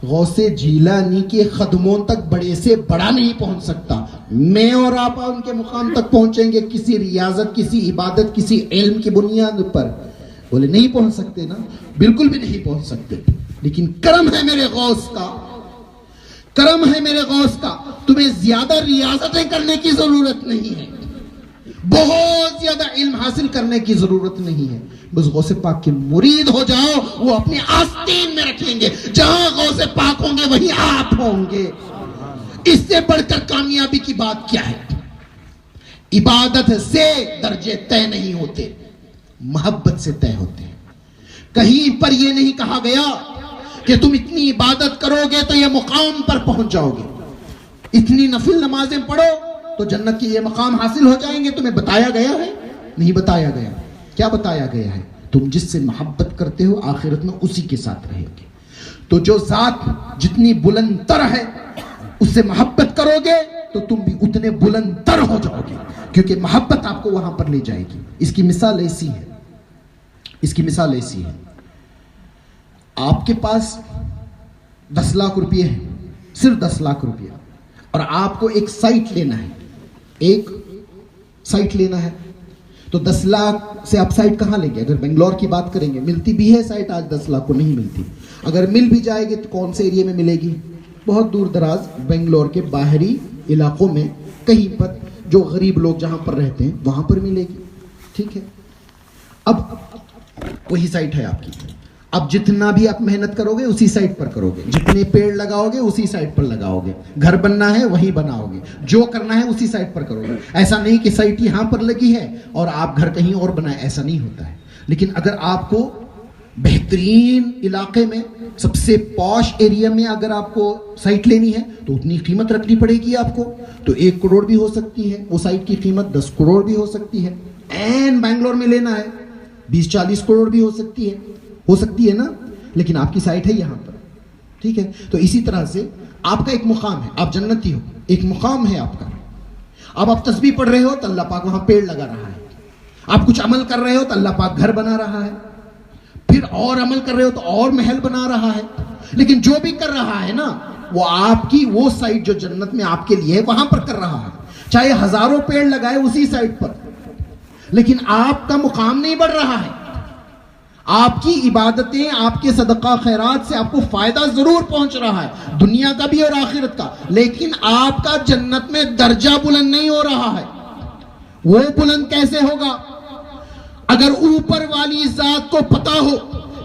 غوث جیلانی کے قدموں تک بڑے سے بڑا نہیں پہنچ سکتا، میں اور آپ ان کے مقام تک پہنچیں گے کسی ریاضت، کسی عبادت، کسی علم کی بنیاد پر؟ بولے نہیں پہنچ سکتے نا، بالکل بھی نہیں پہنچ سکتے، لیکن کرم ہے میرے غوث کا، کرم ہے میرے غوث کا، تمہیں زیادہ ریاضتیں کرنے کی ضرورت نہیں ہے، بہت زیادہ علم حاصل کرنے کی ضرورت نہیں ہے، بس غوث پاک کے مرید ہو جاؤ، وہ اپنی آستین میں رکھیں گے، جہاں غوث پاک ہوں گے وہیں آپ ہوں گے۔ اس سے بڑھ کر کامیابی کی بات کیا ہے؟ عبادت سے درجے طے نہیں ہوتے، محبت سے طے ہوتے ہیں۔ کہیں پر یہ نہیں کہا گیا کہ تم اتنی عبادت کرو گے تو یہ مقام پر پہنچ جاؤ گے، اتنی نفل نمازیں پڑھو تو جنت کے یہ مقام حاصل ہو جائیں گے، تمہیں بتایا گیا ہے؟ نہیں بتایا گیا۔ کیا بتایا گیا ہے؟ تم جس سے محبت کرتے ہو آخرت میں اسی کے ساتھ رہے گے۔ تو جو ذات جتنی بلند تر ہے اس سے محبت کرو گے تو تم بھی اتنے بلند تر ہو جاؤ گے، کیونکہ محبت آپ کو وہاں پر لے جائے گی۔ اس کی مثال ایسی ہے، اس کی مثال ایسی ہے، آپ کے پاس 10 لاکھ روپے ہیں، صرف 10 لاکھ روپے، اور آپ کو ایک سائٹ لینا ہے، ایک سائٹ لینا ہے، تو 10 لاکھ سے آپ سائٹ کہاں لیں گے؟ اگر بنگلور کی بات کریں گے، ملتی بھی ہے سائٹ آج 10 لاکھ کو؟ نہیں ملتی۔ اگر مل بھی جائے گی تو کون سے ایریے میں ملے گی؟ بہت دور دراز بنگلور کے باہری علاقوں میں کہیں پر، جو غریب لوگ جہاں پر رہتے ہیں وہاں پر ملے گی، ٹھیک ہے؟ اب وہی سائٹ ہے آپ کی. اب جتنا بھی آپ محنت کرو گے اسی سائٹ پر کرو گے, جتنے پیڑ لگاؤ گے اسی سائٹ پر لگاؤ گے, گھر بننا ہے وہی بناؤ گے, جو کرنا ہے اسی سائٹ پر کرو گے. ایسا نہیں کہ سائٹ یہاں پر لگی ہے اور آپ گھر کہیں اور بنائیں, ایسا نہیں ہوتا ہے. لیکن اگر آپ کو بہترین علاقے میں سب سے پوش ایریا میں اگر آپ کو سائٹ لینی ہے تو اتنی قیمت رکھنی پڑے گی آپ کو. تو 1 کروڑ بھی ہو سکتی ہے وہ سائٹ کی قیمت, 10 کروڑ بھی ہو سکتی ہے. این بنگلور میں لینا ہے 20-40 کروڑ بھی ہو سکتی ہے نا, لیکن آپ کی سائٹ ہے یہاں پر. ٹھیک ہے, تو اسی طرح سے آپ کا ایک مقام ہے, آپ جنتی ہو, ایک مقام ہے آپ کا. اب آپ تسبیح پڑھ رہے ہو تو اللہ پاک وہاں پیڑ لگا رہا ہے. آپ کچھ عمل کر رہے ہو تو اللہ پاک گھر بنا رہا ہے. پھر اور عمل کر رہے ہو تو اور محل بنا رہا ہے. لیکن جو بھی کر رہا ہے نا وہ آپ کی وہ سائٹ جو جنت میں آپ کے لیے ہے وہاں پر کر رہا ہے. چاہے ہزاروں پیڑ لگائے اسی سائٹ پر, لیکن آپ کا مقام نہیں بڑھ رہا ہے. آپ کی عبادتیں, آپ کے صدقہ خیرات سے آپ کو فائدہ ضرور پہنچ رہا ہے, دنیا کا بھی اور آخرت کا, لیکن آپ کا جنت میں درجہ بلند نہیں ہو رہا ہے. وہ بلند کیسے ہوگا؟ اگر اوپر والی ذات کو پتا ہو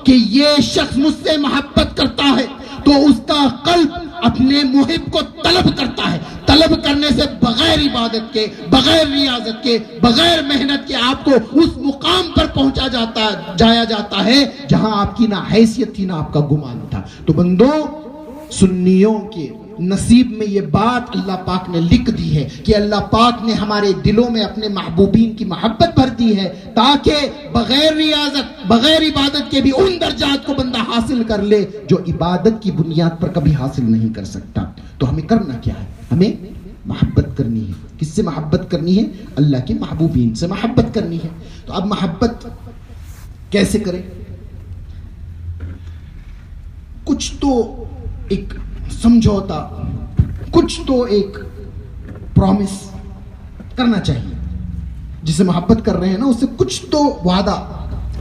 کہ یہ شخص مجھ سے محبت کرتا ہے تو اس کا قلب اپنے محب کو طلب کرتا ہے. طلب کرنے سے بغیر عبادت کے, بغیر ریاضت کے, بغیر محنت کے آپ کو اس مقام پر جایا جاتا ہے جہاں آپ کی نہ حیثیت تھی نہ آپ کا گمان تھا. تو بندو, سنیوں کے نصیب میں یہ بات اللہ پاک نے لکھ دی ہے کہ اللہ پاک نے ہمارے دلوں میں اپنے محبوبین کی محبت بھر دی ہے تاکہ بغیر ریاضت, بغیر عبادت کے بھی ان درجات کو بندہ حاصل کر لے جو عبادت کی بنیاد پر کبھی حاصل نہیں کر سکتا. تو ہمیں کرنا کیا ہے؟ ہمیں محبت کرنی ہے. کس سے محبت کرنی ہے؟ اللہ کے محبوبین سے محبت کرنی ہے. تو اب محبت کیسے کریں؟ کچھ تو ایک سمجھوتا, کچھ تو ایک پرومس کرنا چاہیے. جسے محبت کر رہے ہیں نا اس سے کچھ تو وعدہ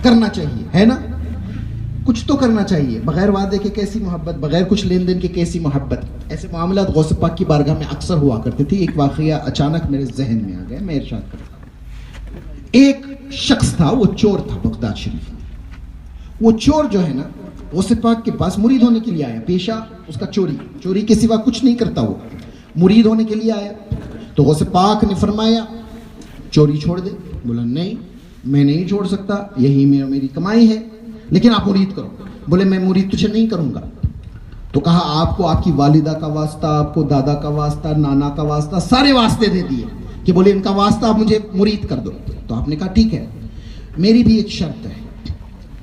کرنا چاہیے, ہے نا؟ کچھ تو کرنا چاہیے. بغیر وعدے کے کیسی محبت, بغیر کچھ لین دین کے کیسی محبت؟ ایسے معاملات غوث پاک کی بارگاہ میں اکثر ہوا کرتے تھے. ایک واقعہ اچانک میرے ذہن میں آ گیا, میں ارشاد کرتا ہوں. ایک شخص تھا, وہ چور تھا بغداد شریف میں. وہ چور جو ہے نا غوث پاک کے پاس مرید ہونے کے لیے آیا. پیشہ اس کا چوری کے سوا کچھ نہیں کرتا, وہ مرید ہونے کے لیے آیا. تو غوث پاک نے فرمایا چوری چھوڑ دے. بولا نہیں, میں نہیں چھوڑ سکتا, یہی میری کمائی ہے, لیکن آپ مرید کرو. بولے میں مرید تجھے نہیں کروں گا. تو کہا آپ کو آپ کی والدہ کا واسطہ, آپ کو دادا کا واسطہ, نانا کا واسطہ, سارے واسطے دے دیے کہ بولے ان کا واسطہ آپ مجھے مرید کر دو. تو آپ نے کہا ٹھیک ہے, میری بھی ایک شرط ہے,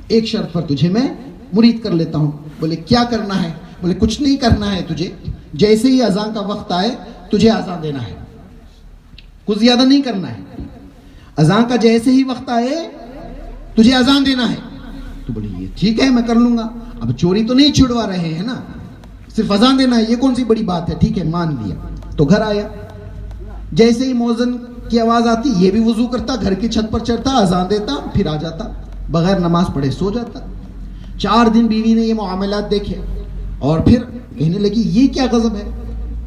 ایک شرط پر تجھے میں مرید کر لیتا ہوں. بولے کیا کرنا ہے؟ بولے کچھ نہیں کرنا ہے تجھے, جیسے ہی اذان کا وقت آئے تجھے اذان دینا ہے, کچھ زیادہ نہیں کرنا ہے. اذان کا جیسے ہی وقت آئے تجھے اذان دینا ہے. تو بولے یہ ٹھیک ہے, میں کر لوں گا. اب چوری تو نہیں چھڑوا رہے ہیں نا, صرف اذان دینا ہے, یہ کون سی بڑی بات ہے. ٹھیک ہے, مان لیا. تو گھر آیا, جیسے ہی مؤذن کی آواز آتی یہ بھی وضو کرتا, گھر کی چھت پر چڑھتا, اذان دیتا, پھر آ جاتا, بغیر نماز پڑھے سو جاتا. 4 دن بیوی نے یہ معاملات دیکھے اور پھر کہنے لگی یہ کیا غضب ہے,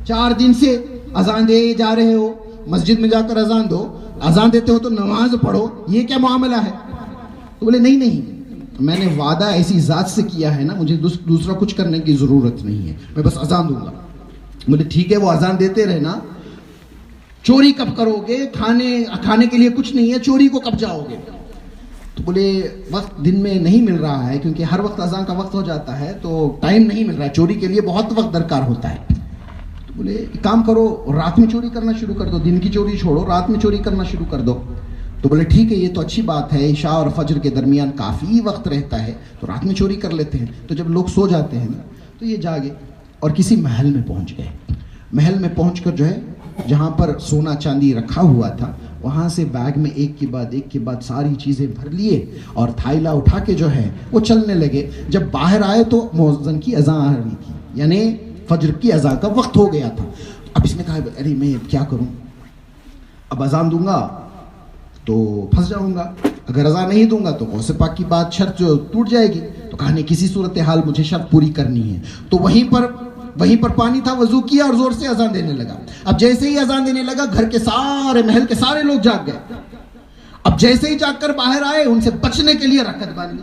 4 دن سے اذان دے جا رہے ہو, مسجد میں جا کر اذان دو, اذان دیتے ہو تو نماز پڑھو, یہ کیا معاملہ ہے؟ تو بولے نہیں, میں نے وعدہ ایسی ذات سے کیا ہے نا, مجھے دوسرا کچھ کرنے کی ضرورت نہیں ہے, میں بس اذان دوں گا. بولے ٹھیک ہے, وہ اذان دیتے رہنا. چوری کب کرو گے؟ کھانے کے لیے کچھ نہیں ہے, چوری کو کب جاؤ گے؟ تو بولے وقت دن میں نہیں مل رہا ہے, کیونکہ ہر وقت اذان کا وقت ہو جاتا ہے تو ٹائم نہیں مل رہا ہے, چوری کے لیے بہت وقت درکار ہوتا ہے. تو بولے ایک کام کرو, رات میں چوری کرنا شروع کر دو, دن کی چوری چھوڑو, رات میں چوری کرنا شروع کر دو. تو بولے ٹھیک ہے, یہ تو اچھی بات ہے, عشاء اور فجر کے درمیان کافی وقت رہتا ہے, تو رات میں چوری کر لیتے ہیں. تو جب لوگ سو جاتے ہیں نا تو یہ جاگے اور کسی محل میں پہنچ گئے. محل میں پہنچ کر جو ہے جہاں پر سونا چاندی رکھا ہوا تھا وہاں سے بیگ میں ایک کے بعد ساری چیزیں بھر لیے اور تھائلا اٹھا کے جو ہے وہ چلنے لگے. جب باہر آئے تو مؤذن کی اذان آ رہی تھی, یعنی فجر کی اذان کا وقت ہو گیا تھا. اب اس نے کہا ارے میں کیا کروں, اب اذان دوں گا تو پھنس جاؤں گا, اگر اذان نہیں دوں گا تو غوث پاک کی بات شرط جو ٹوٹ جائے گی. تو کہا نہیں, کسی صورتحال مجھے شرط پوری کرنی ہے. تو وہیں پر پانی تھا, وضو کیا اور زور سے اذان دینے لگا. اب جیسے ہی اذان دینے لگا گھر کے سارے محل کے سارے لوگ جاگ گئے. اب جیسے ہی جا کر باہر آئے ان سے بچنے کے لیے رکعت باندھ لی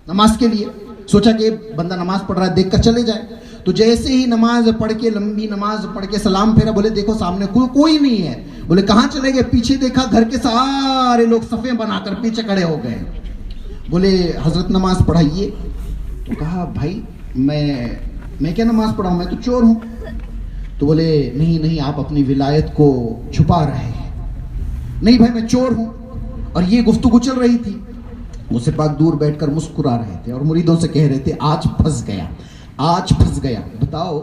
نماز کے لیے. سوچا کہ بندہ نماز پڑھ رہا ہے دیکھ کر چلے جائے. تو جیسے ہی نماز پڑھ کے لمبی نماز پڑھ کے سلام پھیرا, بولے دیکھو سامنے کوئی نہیں ہے. بولے کہاں چلے گئے؟ پیچھے دیکھا گھر کے سارے لوگ صفیں بنا کر پیچھے کھڑے ہو گئے. بولے حضرت نماز پڑھائیے. تو کہا بھائی میں کیا نماز پڑھاؤں, میں تو چور ہوں. تو بولے نہیں آپ اپنی ولایت کو چھپا رہے ہیں. نہیں بھائی میں چور ہوں. اور یہ گفتگو چل رہی تھی. غوث پاک دور بیٹھ کر مسکرا رہے تھے اور مریدوں سے کہہ رہے تھے آج پھنس گیا. بتاؤ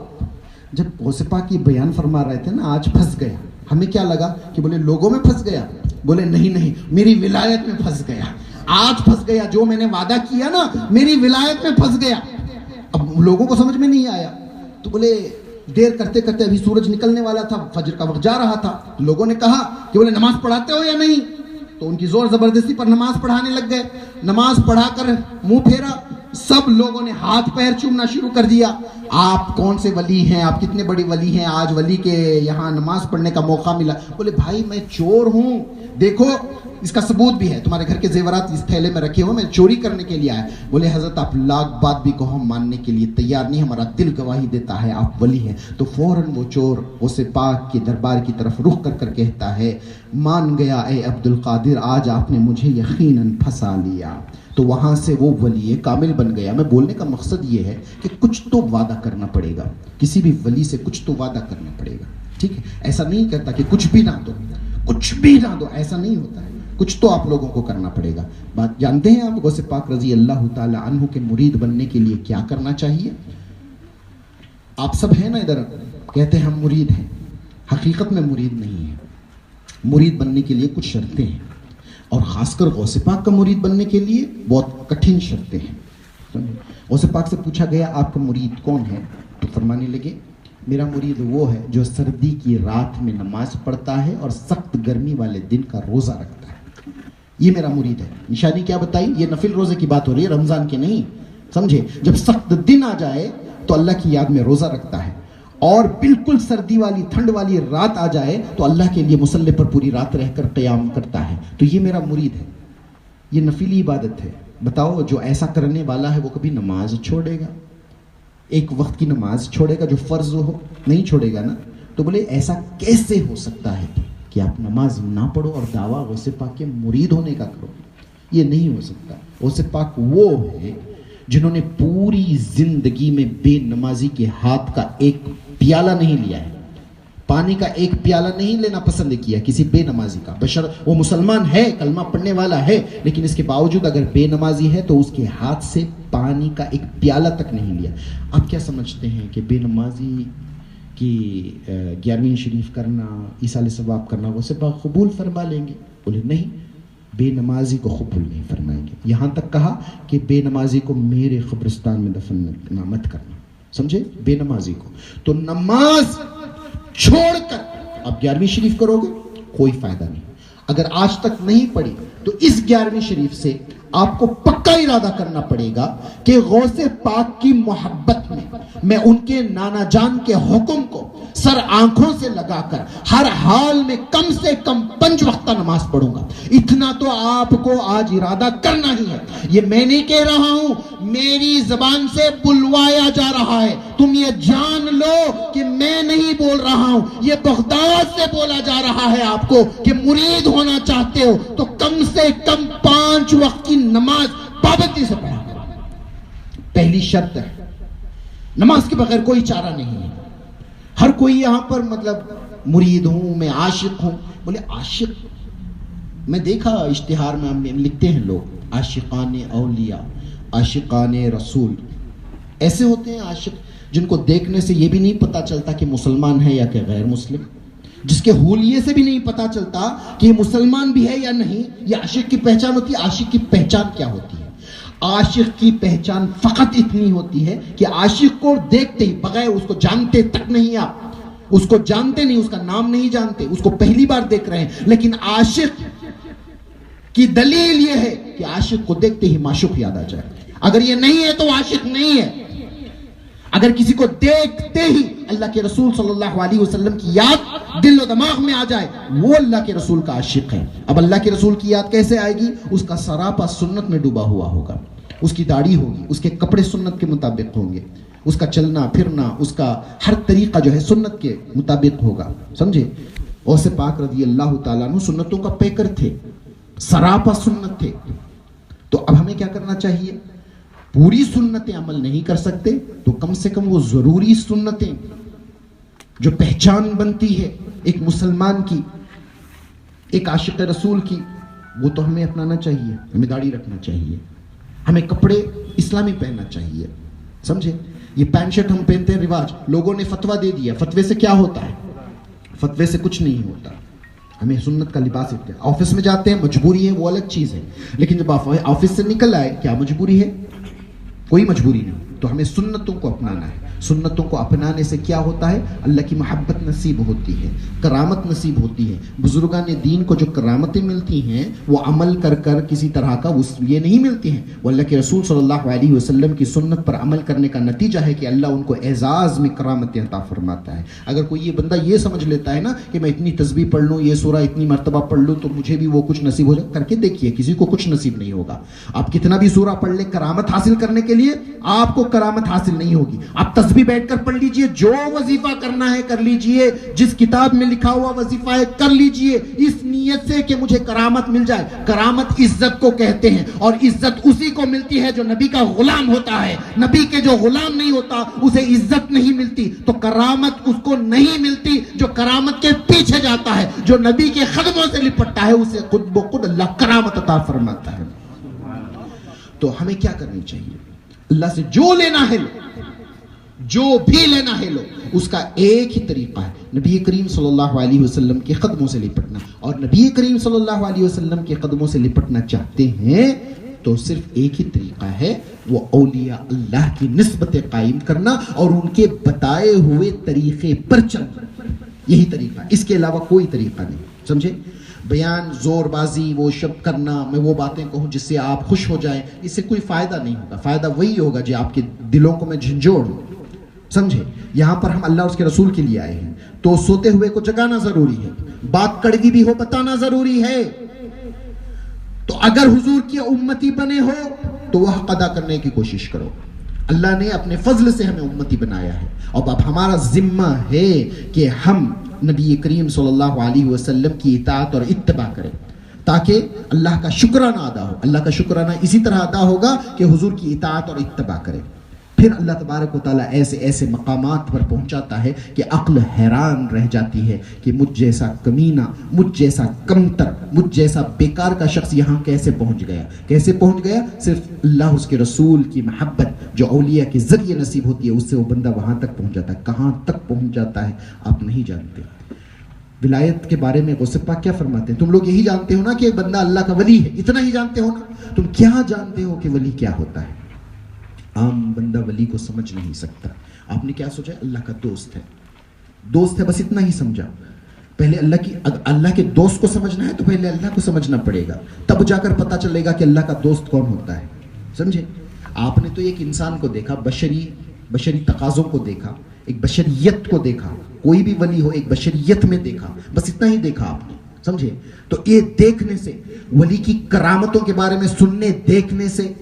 جب غوث پاک یہ بیان فرما رہے تھے نا آج پھنس گیا, ہمیں کیا لگا کہ بولے لوگوں میں پھنس گیا؟ بولے نہیں میری ولایت میں پھنس گیا. آج پھنس گیا, جو میں نے وعدہ کیا نا میری ولایت میں پھنس گیا. اب لوگوں کو سمجھ میں نہیں آیا. تو بولے دیر کرتے کرتے ابھی سورج نکلنے والا تھا, فجر کا وقت جا رہا تھا. لوگوں نے کہا کہ بولے نماز پڑھاتے ہو یا نہیں؟ تو ان کی زور زبردستی پر نماز پڑھانے لگ گئے. نماز پڑھا کر منہ پھیرا, سب لوگوں نے ہاتھ پیر چومنا شروع کر دیا. آپ کون سے ولی ہیں, آپ کتنے بڑی ولی ہیں, آج ولی کے یہاں نماز پڑھنے کا موقع ملا. بولے بھائی میں چور ہوں, دیکھو اس کا ثبوت بھی ہے, تمہارے گھر کے زیورات اس تھیلے میں رکھے ہوئے, میں چوری کرنے کے لیے آیا. بولے حضرت آپ لاکھ بات بھی کہو ہم ماننے کے لیے تیار نہیں, ہمارا دل گواہی دیتا ہے آپ ولی ہیں. تو فوراً وہ چور غوث پاک کے دربار کی طرف رخ کر کہتا ہے مان گیا اے عبد القادر, آج آپ نے مجھے یقیناً پھنسا لیا. تو وہاں سے وہ ولی کامل بن گیا. میں بولنے کا مقصد یہ ہے کہ کچھ تو وعدہ کرنا پڑے گا, کسی بھی ولی سے کچھ تو وعدہ کرنا پڑے گا. ٹھیک ہے, ایسا نہیں کہتا کہ کچھ بھی نہ دو, ایسا نہیں ہوتا ہے. کچھ تو آپ لوگوں کو کرنا پڑے گا. بات جانتے ہیں آپ غوث پاک رضی اللہ تعالی عنہ کے مرید بننے کے لیے کیا کرنا چاہیے؟ آپ سب ہیں نا ادھر, کہتے ہیں ہم مرید ہیں, حقیقت میں مرید نہیں ہیں. مرید بننے کے لیے کچھ شرطیں ہیں, اور خاص کر غوث پاک کا مرید بننے کے لیے بہت کٹھن شرطیں ہیں. غوث پاک سے پوچھا گیا آپ کا مرید کون ہے؟ تو فرمانے لگے میرا مرید وہ ہے جو سردی کی رات میں نماز پڑھتا ہے اور سخت گرمی والے دن کا روزہ رکھتا ہے. یہ میرا مرید ہے. نشانی کیا بتائی؟ یہ نفل روزے کی بات ہو رہی ہے, رمضان کی نہیں, سمجھے؟ جب سخت دن آ جائے تو اللہ کی یاد میں روزہ رکھتا ہے, اور بالکل سردی والی ٹھنڈ والی رات آ جائے تو اللہ کے لیے مصلی پر پوری رات رہ کر قیام کرتا ہے. تو یہ میرا مرید ہے. یہ نفلی عبادت ہے. بتاؤ جو ایسا کرنے والا ہے وہ کبھی نماز چھوڑے گا؟ ایک وقت کی نماز چھوڑے گا جو فرض ہو؟ نہیں چھوڑے گا نا. تو بولے ایسا کیسے ہو سکتا ہے کہ آپ نماز نہ پڑھو اور دعویٰ غوث پاک کے مرید ہونے کا کرو؟ یہ نہیں ہو سکتا. غوث پاک وہ ہے جنہوں نے پوری زندگی میں بے نمازی کے ہاتھ کا ایک پیالہ نہیں لیا ہے, پانی کا ایک پیالہ نہیں لینا پسند کیا کسی بے نمازی کا. بشر وہ مسلمان ہے, کلمہ پڑھنے والا ہے, لیکن اس کے باوجود اگر بے نمازی ہے تو اس کے ہاتھ سے پانی کا ایک پیالہ تک نہیں لیا. آپ کیا سمجھتے ہیں کہ بے نمازی کی 11ویں شریف کرنا, ایصال ثواب کرنا غوث پاک قبول فرما لیں گے؟ بولے نہیں, بے نمازی کو قبول نہیں فرمائیں گے. یہاں تک کہا کہ بے نمازی کو میرے قبرستان میں دفن مت کرنا, سمجھے؟ بے نمازی کو. تو نماز چھوڑ کر اب 11ویں شریف کرو گے کوئی فائدہ نہیں. اگر آج تک نہیں پڑھی تو اس 11ویں شریف سے آپ کو پکا ارادہ کرنا پڑے گا کہ غوث پاک کی محبت میں ان کے نانا جان کے حکم کو سر آنکھوں سے لگا کر ہر حال میں کم سے کم 5 وقتہ نماز پڑھوں گا. اتنا تو آپ کو آج ارادہ کرنا ہی ہے. یہ میں نہیں کہہ رہا ہوں, میری زبان سے بلوایا جا رہا ہے. تم یہ جان لو کہ میں نہیں بول رہا ہوں, یہ بغداد سے بولا جا رہا ہے آپ کو کہ مرید ہونا چاہتے ہو تو کم سے کم 5 وقت کی نماز پابندی سے پڑھا. پہلی شرط ہے, نماز کے بغیر کوئی چارہ نہیں ہے. ہر کوئی یہاں پر مطلب مرید ہوں, میں عاشق ہوں. بولے عاشق, میں دیکھا اشتہار میں لکھتے ہیں لوگ عاشقان اولیاء, عاشقان رسول. ایسے ہوتے ہیں عاشق جن کو دیکھنے سے یہ بھی نہیں پتا چلتا کہ مسلمان ہے یا کہ غیر مسلم, جس کے حولیے سے بھی نہیں پتا چلتا کہ یہ مسلمان بھی ہے یا نہیں. یہ عاشق کی پہچان ہوتی ہے. عاشق کی پہچان کیا ہوتی ہے؟ عاشق کی پہچان فقط اتنی ہوتی ہے کہ عاشق کو دیکھتے ہی بغیر اس کو جانتے تک نہیں, آپ اس کو جانتے نہیں, اس کا نام نہیں جانتے, اس کو پہلی بار دیکھ رہے ہیں, لیکن عاشق کی دلیل یہ ہے کہ عاشق کو دیکھتے ہی معشوق یاد آ جائے. اگر یہ نہیں ہے تو عاشق نہیں ہے. اگر کسی کو دیکھتے ہی اللہ کے رسول صلی اللہ علیہ وسلم کی یاد دل و دماغ میں آ جائے وہ اللہ کے رسول کا عاشق ہے. اب اللہ کے رسول کی یاد کیسے آئے گی؟ اس کا سراپا سنت میں ڈوبا ہوا ہوگا، اس کی داڑھی ہوگی، اس کے کپڑے سنت کے مطابق ہوں گے، اس کا چلنا پھرنا، اس کا ہر طریقہ جو ہے سنت کے مطابق ہوگا. سمجھے؟ غوث پاک رضی اللہ تعالیٰ عنہ سنتوں کا پیکر تھے، سراپا سنت تھے. تو اب ہمیں کیا کرنا چاہیے؟ پوری سنتیں عمل نہیں کر سکتے تو کم سے کم وہ ضروری سنتیں جو پہچان بنتی ہے ایک مسلمان کی، ایک عاشق رسول کی، وہ تو ہمیں اپنانا چاہیے. ہمیں داڑھی رکھنا چاہیے، ہمیں کپڑے اسلامی پہننا چاہیے. سمجھے؟ یہ پینٹ شرٹ ہم پہنتے ہیں رواج، لوگوں نے فتویٰ دے دیا. فتوے سے کیا ہوتا ہے؟ فتوے سے کچھ نہیں ہوتا. ہمیں سنت کا لباس ہے. آفس میں جاتے ہیں مجبوری ہے، وہ الگ چیز ہے، لیکن جب آفس سے نکل آئے کیا مجبوری ہے؟ کوئی مجبوری نہیں. تو ہمیں سنتوں کو اپنانا ہے. سنتوں کو اپنانے سے کیا ہوتا ہے؟ اللہ کی محبت نصیب ہوتی ہے، کرامت نصیب ہوتی ہے. بزرگان دین کو جو کرامتیں ملتی ہیں وہ عمل کر کر کسی طرح کا یہ نہیں ملتی ہیں، وہ اللہ کے رسول صلی اللہ علیہ وسلم کی سنت پر عمل کرنے کا نتیجہ ہے کہ اللہ ان کو اعزاز میں کرامتیں عطا فرماتا ہے. اگر کوئی یہ بندہ یہ سمجھ لیتا ہے نا کہ میں اتنی تسبیح پڑھ لوں، یہ سورہ اتنی مرتبہ پڑھ لوں تو مجھے بھی وہ کچھ نصیب ہو جائے، کر کے دیکھیے کسی کو کچھ نصیب نہیں ہوگا. آپ کتنا بھی سورہ پڑھ لیں کرامت حاصل کرنے کے لیے آپ کو کرامت حاصل نہیں ہوگی. آپ تسبیح بیٹھ کر پڑھ لیجئے، جو وظیفہ کرنا ہے کر لیجئے، جس کتاب میں لکھا ہوا وظیفہ ہے کر لیجئے، اس نیت سے کہ مجھے کرامت مل جائے. کرامت عزت کو کہتے ہیں اور عزت اسی کو ملتی ہے جو نبی کا غلام ہوتا ہے. نبی کے جو غلام نہیں ہوتا اسے عزت نہیں ملتی. تو کرامت اس کو نہیں ملتی جو کرامت کے پیچھے جاتا ہے، جو نبی کے قدموں سے لپٹتا ہے، اسے خود بخود اللہ کرامت عطا فرماتا ہے. تو ہمیں کیا کرنی چاہیے؟ اللہ سے جو لینا ہے لو، جو بھی لینا ہے لو. اس کا ایک ہی طریقہ ہے، نبی کریم صلی اللہ علیہ وسلم کے قدموں سے لپٹنا. اور نبی کریم صلی اللہ علیہ وسلم کے قدموں سے لپٹنا چاہتے ہیں تو صرف ایک ہی طریقہ ہے، وہ اولیاء اللہ کی نسبتیں قائم کرنا اور ان کے بتائے ہوئے طریقے پر چلنا. یہی طریقہ، اس کے علاوہ کوئی طریقہ نہیں. سمجھے؟ بیان زور بازی وہ شب کرنا، میں وہ باتیں کہوں جس سے آپ خوش ہو جائیں، اس سے کوئی فائدہ نہیں ہوگا. فائدہ وہی ہوگا جو آپ کے دلوں کو میں جھنجھوڑ دوں. سمجھے؟ یہاں پر ہم اللہ اور اس کے رسول کے لیے آئے ہیں تو سوتے ہوئے کو جگانا ضروری ہے، بات کڑوی بھی ہو بتانا ضروری ہے. تو اگر حضور کی امتی بنے ہو تو وہ حق ادا کرنے کی کوشش کرو. اللہ نے اپنے فضل سے ہمیں امتی بنایا ہے، اور اب ہمارا ذمہ ہے کہ ہم نبی کریم صلی اللہ علیہ وسلم کی اطاعت اور اتباع کریں تاکہ اللہ کا شکرانہ ادا ہو. اللہ کا شکرانہ اسی طرح ادا ہوگا کہ حضور کی اطاعت اور اتباع کریں. پھر اللہ تبارک و تعالیٰ ایسے ایسے مقامات پر پہنچاتا ہے کہ عقل حیران رہ جاتی ہے کہ مجھ جیسا کمینہ، مجھ جیسا کمتر، مجھ جیسا بیکار کا شخص یہاں کیسے پہنچ گیا. کیسے پہنچ گیا؟ صرف اللہ اس کے رسول کی محبت جو اولیاء کے ذریعے نصیب ہوتی ہے اس سے وہ بندہ وہاں تک پہنچ جاتا ہے. کہاں تک پہنچ جاتا ہے آپ نہیں جانتے. ولایت کے بارے میں غوث پاک کیا فرماتے ہیں؟ تم لوگ یہی جانتے ہو نا کہ ایک بندہ اللہ کا ولی ہے، اتنا ہی جانتے ہو نا. تم کیا جانتے ہو کہ ولی کیا ہوتا ہے؟ عام بندہ ولی کو سمجھ نہیں سکتا. آپ نے کیا سوچا؟ اللہ کا دوست ہے، دوست ہے، بس اتنا ہی سمجھا. پہلے اللہ کے دوست کو سمجھنا ہے تو پہلے اللہ کو سمجھنا پڑے گا، تب جا کر پتا چلے گا کہ اللہ کا دوست کون ہوتا ہے. سمجھے؟ آپ نے تو ایک انسان کو دیکھا، بشری تقاضوں کو دیکھا، ایک بشریت کو دیکھا. کوئی بھی ولی ہو ایک بشریت میں دیکھا، بس اتنا ہی دیکھا آپ نے. سمجھے؟ تو یہ دیکھنے سے، ولی کی کرامتوں کے بارے میں سننے دیکھنے سے،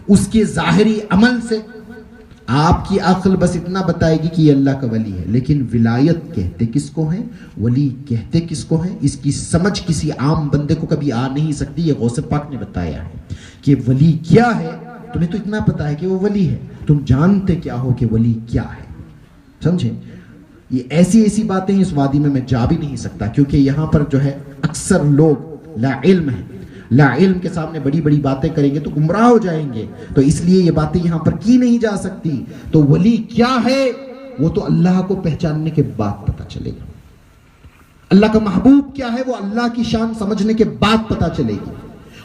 اس کے ظاہری عمل سے آپ کی عقل بس اتنا بتائے گی کہ یہ اللہ کا ولی ہے. لیکن ولایت کہتے کس کو ہیں، ولی کہتے کس کو ہیں، اس کی سمجھ کسی عام بندے کو کبھی آ نہیں سکتی. یہ غوث پاک نے بتایا ہے کہ ولی کیا ہے. تمہیں تو اتنا پتا ہے کہ وہ ولی ہے، تم جانتے کیا ہو کہ ولی کیا ہے. سمجھے؟ یہ ایسی باتیں اس وادی میں جا بھی نہیں سکتا، کیونکہ یہاں پر جو ہے اکثر لوگ لا علم ہیں. لا علم کے سامنے بڑی بڑی باتیں کریں گے تو گمراہ ہو جائیں گے. تو اس لیے یہ باتیں یہاں پر کی نہیں جا سکتی. تو ولی کیا ہے وہ تو اللہ کو پہچاننے کے بعد پتا چلے گا. اللہ کا محبوب کیا ہے وہ اللہ کی شان سمجھنے کے بعد پتا چلے گی.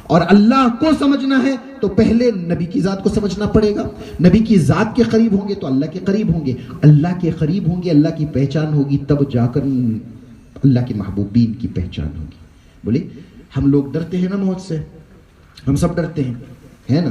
اور اللہ کو سمجھنا ہے تو پہلے نبی کی ذات کو سمجھنا پڑے گا. نبی کی ذات کے قریب ہوں گے تو اللہ کے قریب ہوں گے. اللہ کے قریب ہوں گے، اللہ کی پہچان ہوگی، تب جا کر اللہ کے محبوبین کی پہچان ہوگی. بولے ہم لوگ ڈرتے ہیں نا موت سے، ہم سب ڈرتے ہیں، ہے نا؟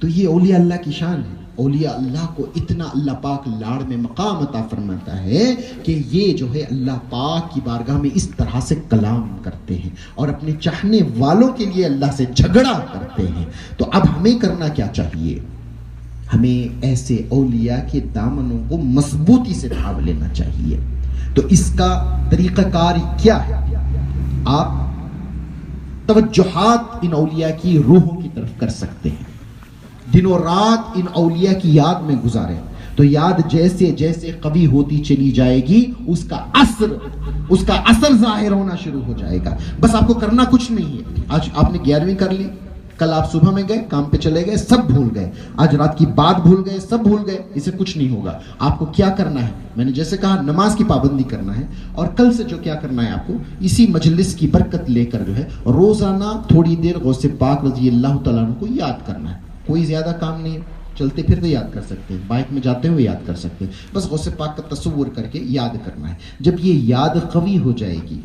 تو یہ اولیاء اللہ کی شان ہے. اولیاء اللہ کو اتنا اللہ پاک لاڑ میں مقام عطا فرماتا ہے کہ یہ جو ہے اللہ پاک کی بارگاہ میں اس طرح سے کلام کرتے ہیں اور اپنے چاہنے والوں کے لیے اللہ سے جھگڑا کرتے ہیں. تو اب ہمیں کرنا کیا چاہیے؟ ہمیں ایسے اولیاء کے دامنوں کو مضبوطی سے تھام لینا چاہیے. تو اس کا طریقہ کار کیا ہے؟ آپ توجہات ان اولیاء کی روحوں کی طرف کر سکتے ہیں. دنوں رات ان اولیاء کی یاد میں گزاریں تو یاد جیسے جیسے قوی ہوتی چلی جائے گی اس کا اثر ظاہر ہونا شروع ہو جائے گا. بس آپ کو کرنا کچھ نہیں ہے. آج آپ نے 11ویں کر لی, کل آپ صبح میں گئے, کام پہ چلے گئے, سب بھول گئے. آج رات کی بات بھول گئے, سب بھول گئے. اسے کچھ نہیں ہوگا. آپ کو کیا کرنا ہے؟ میں نے جیسے کہا نماز کی پابندی کرنا ہے, اور کل سے جو کیا کرنا ہے آپ کو, اسی مجلس کی برکت لے کر جو ہے روزانہ تھوڑی دیر غوث پاک رضی اللہ تعالیٰ عنہ کو یاد کرنا ہے. کوئی زیادہ کام نہیں ہے, چلتے پھرتے یاد کر سکتے ہیں, بائک میں جاتے ہوئے یاد کر سکتے ہیں. بس غوث پاک کا تصور کر کے یاد کرنا ہے. جب یہ یاد قوی ہو جائے گی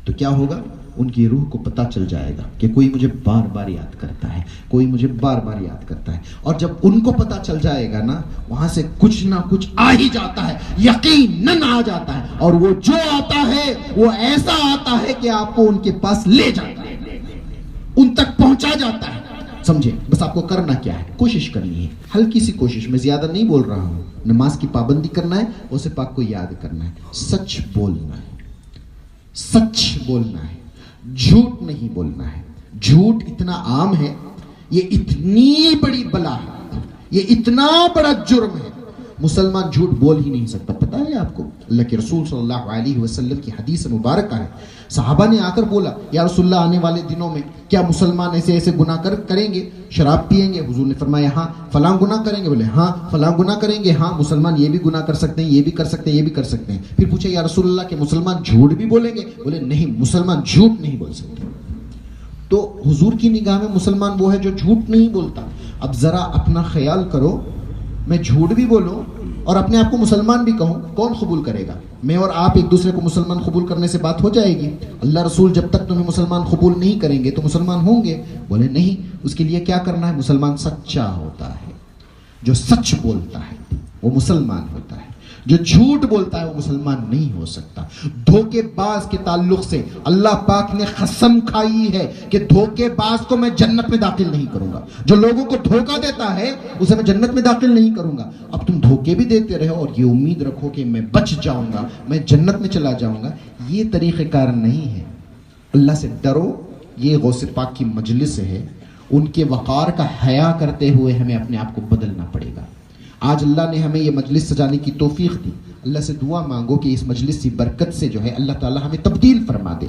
تو کیا ہوگا؟ ان کی روح کو پتہ چل جائے گا کہ کوئی مجھے بار بار یاد کرتا ہے, کوئی مجھے بار بار یاد کرتا ہے. اور جب ان کو پتہ چل جائے گا نا, وہاں سے کچھ نہ کچھ آ ہی جاتا ہے, یقیناً آ جاتا ہے. اور وہ جو آتا ہے وہ ایسا آتا ہے کہ آپ کو ان کے پاس لے جاتا ہے, ان تک پہنچا جاتا ہے. سمجھے؟ بس آپ کو کرنا کیا ہے؟ کوشش کرنی ہے, ہلکی سی کوشش. میں زیادہ نہیں بول رہا ہوں. نماز کی پابندی کرنا ہے, اسے پاک کو یاد کرنا ہے, سچ بولنا ہے, سچ بولنا ہے, جھوٹ نہیں بولنا ہے. جھوٹ اتنا عام ہے, یہ اتنی بڑی بلا ہے, یہ اتنا بڑا جرم ہے, مسلمان جھوٹ بول ہی نہیں سکتا. پتہ ہے آپ کو, اللہ کے رسول صلی اللہ علیہ وسلم کی حدیث مبارکہ ہے, صحابہ نے آ کر بولا یا رسول اللہ آنے والے دنوں میں کیا مسلمان ایسے ایسے گناہ کریں گے, شراب پیئیں گے؟ حضور نے فرمایا ہاں. فلاں گناہ کریں گے؟ بولے ہاں. فلاں گناہ کریں گے؟ ہاں. مسلمان یہ بھی گناہ کر سکتے ہیں, یہ بھی کر سکتے ہیں, یہ بھی کر سکتے ہیں. پھر پوچھا یا رسول اللہ کہ مسلمان جھوٹ بھی بولیں گے؟ بولے نہیں, مسلمان جھوٹ نہیں بول سکتے. تو حضور کی نگاہ میں مسلمان وہ ہے جو جھوٹ نہیں بولتا. اب ذرا اپنا خیال کرو, میں جھوٹ بھی بولوں اور اپنے آپ کو مسلمان بھی کہوں, کون قبول کرے گا؟ میں اور آپ ایک دوسرے کو مسلمان قبول کرنے سے بات ہو جائے گی. اللہ رسول جب تک تمہیں مسلمان قبول نہیں کریں گے تو مسلمان ہوں گے؟ بولے نہیں. اس کے لیے کیا کرنا ہے؟ مسلمان سچا ہوتا ہے. جو سچ بولتا ہے وہ مسلمان ہوتا ہے, جو جھوٹ بولتا ہے وہ مسلمان نہیں ہو سکتا. دھوکے باز کے تعلق سے اللہ پاک نے قسم کھائی ہے کہ دھوکے باز کو میں جنت میں داخل نہیں کروں گا. جو لوگوں کو دھوکہ دیتا ہے اسے میں جنت میں داخل نہیں کروں گا. اب تم دھوکے بھی دیتے رہو اور یہ امید رکھو کہ میں بچ جاؤں گا, میں جنت میں چلا جاؤں گا, یہ طریقہ کار نہیں ہے. اللہ سے ڈرو. یہ غوث پاک کی مجلس ہے, ان کے وقار کا حیا کرتے ہوئے ہمیں اپنے آپ کو بدلنا پڑے گا. آج اللہ نے ہمیں یہ مجلس سجانے کی توفیق دی. اللہ سے دعا مانگو کہ اس مجلس کی برکت سے جو ہے اللہ تعالی ہمیں تبدیل فرما دے,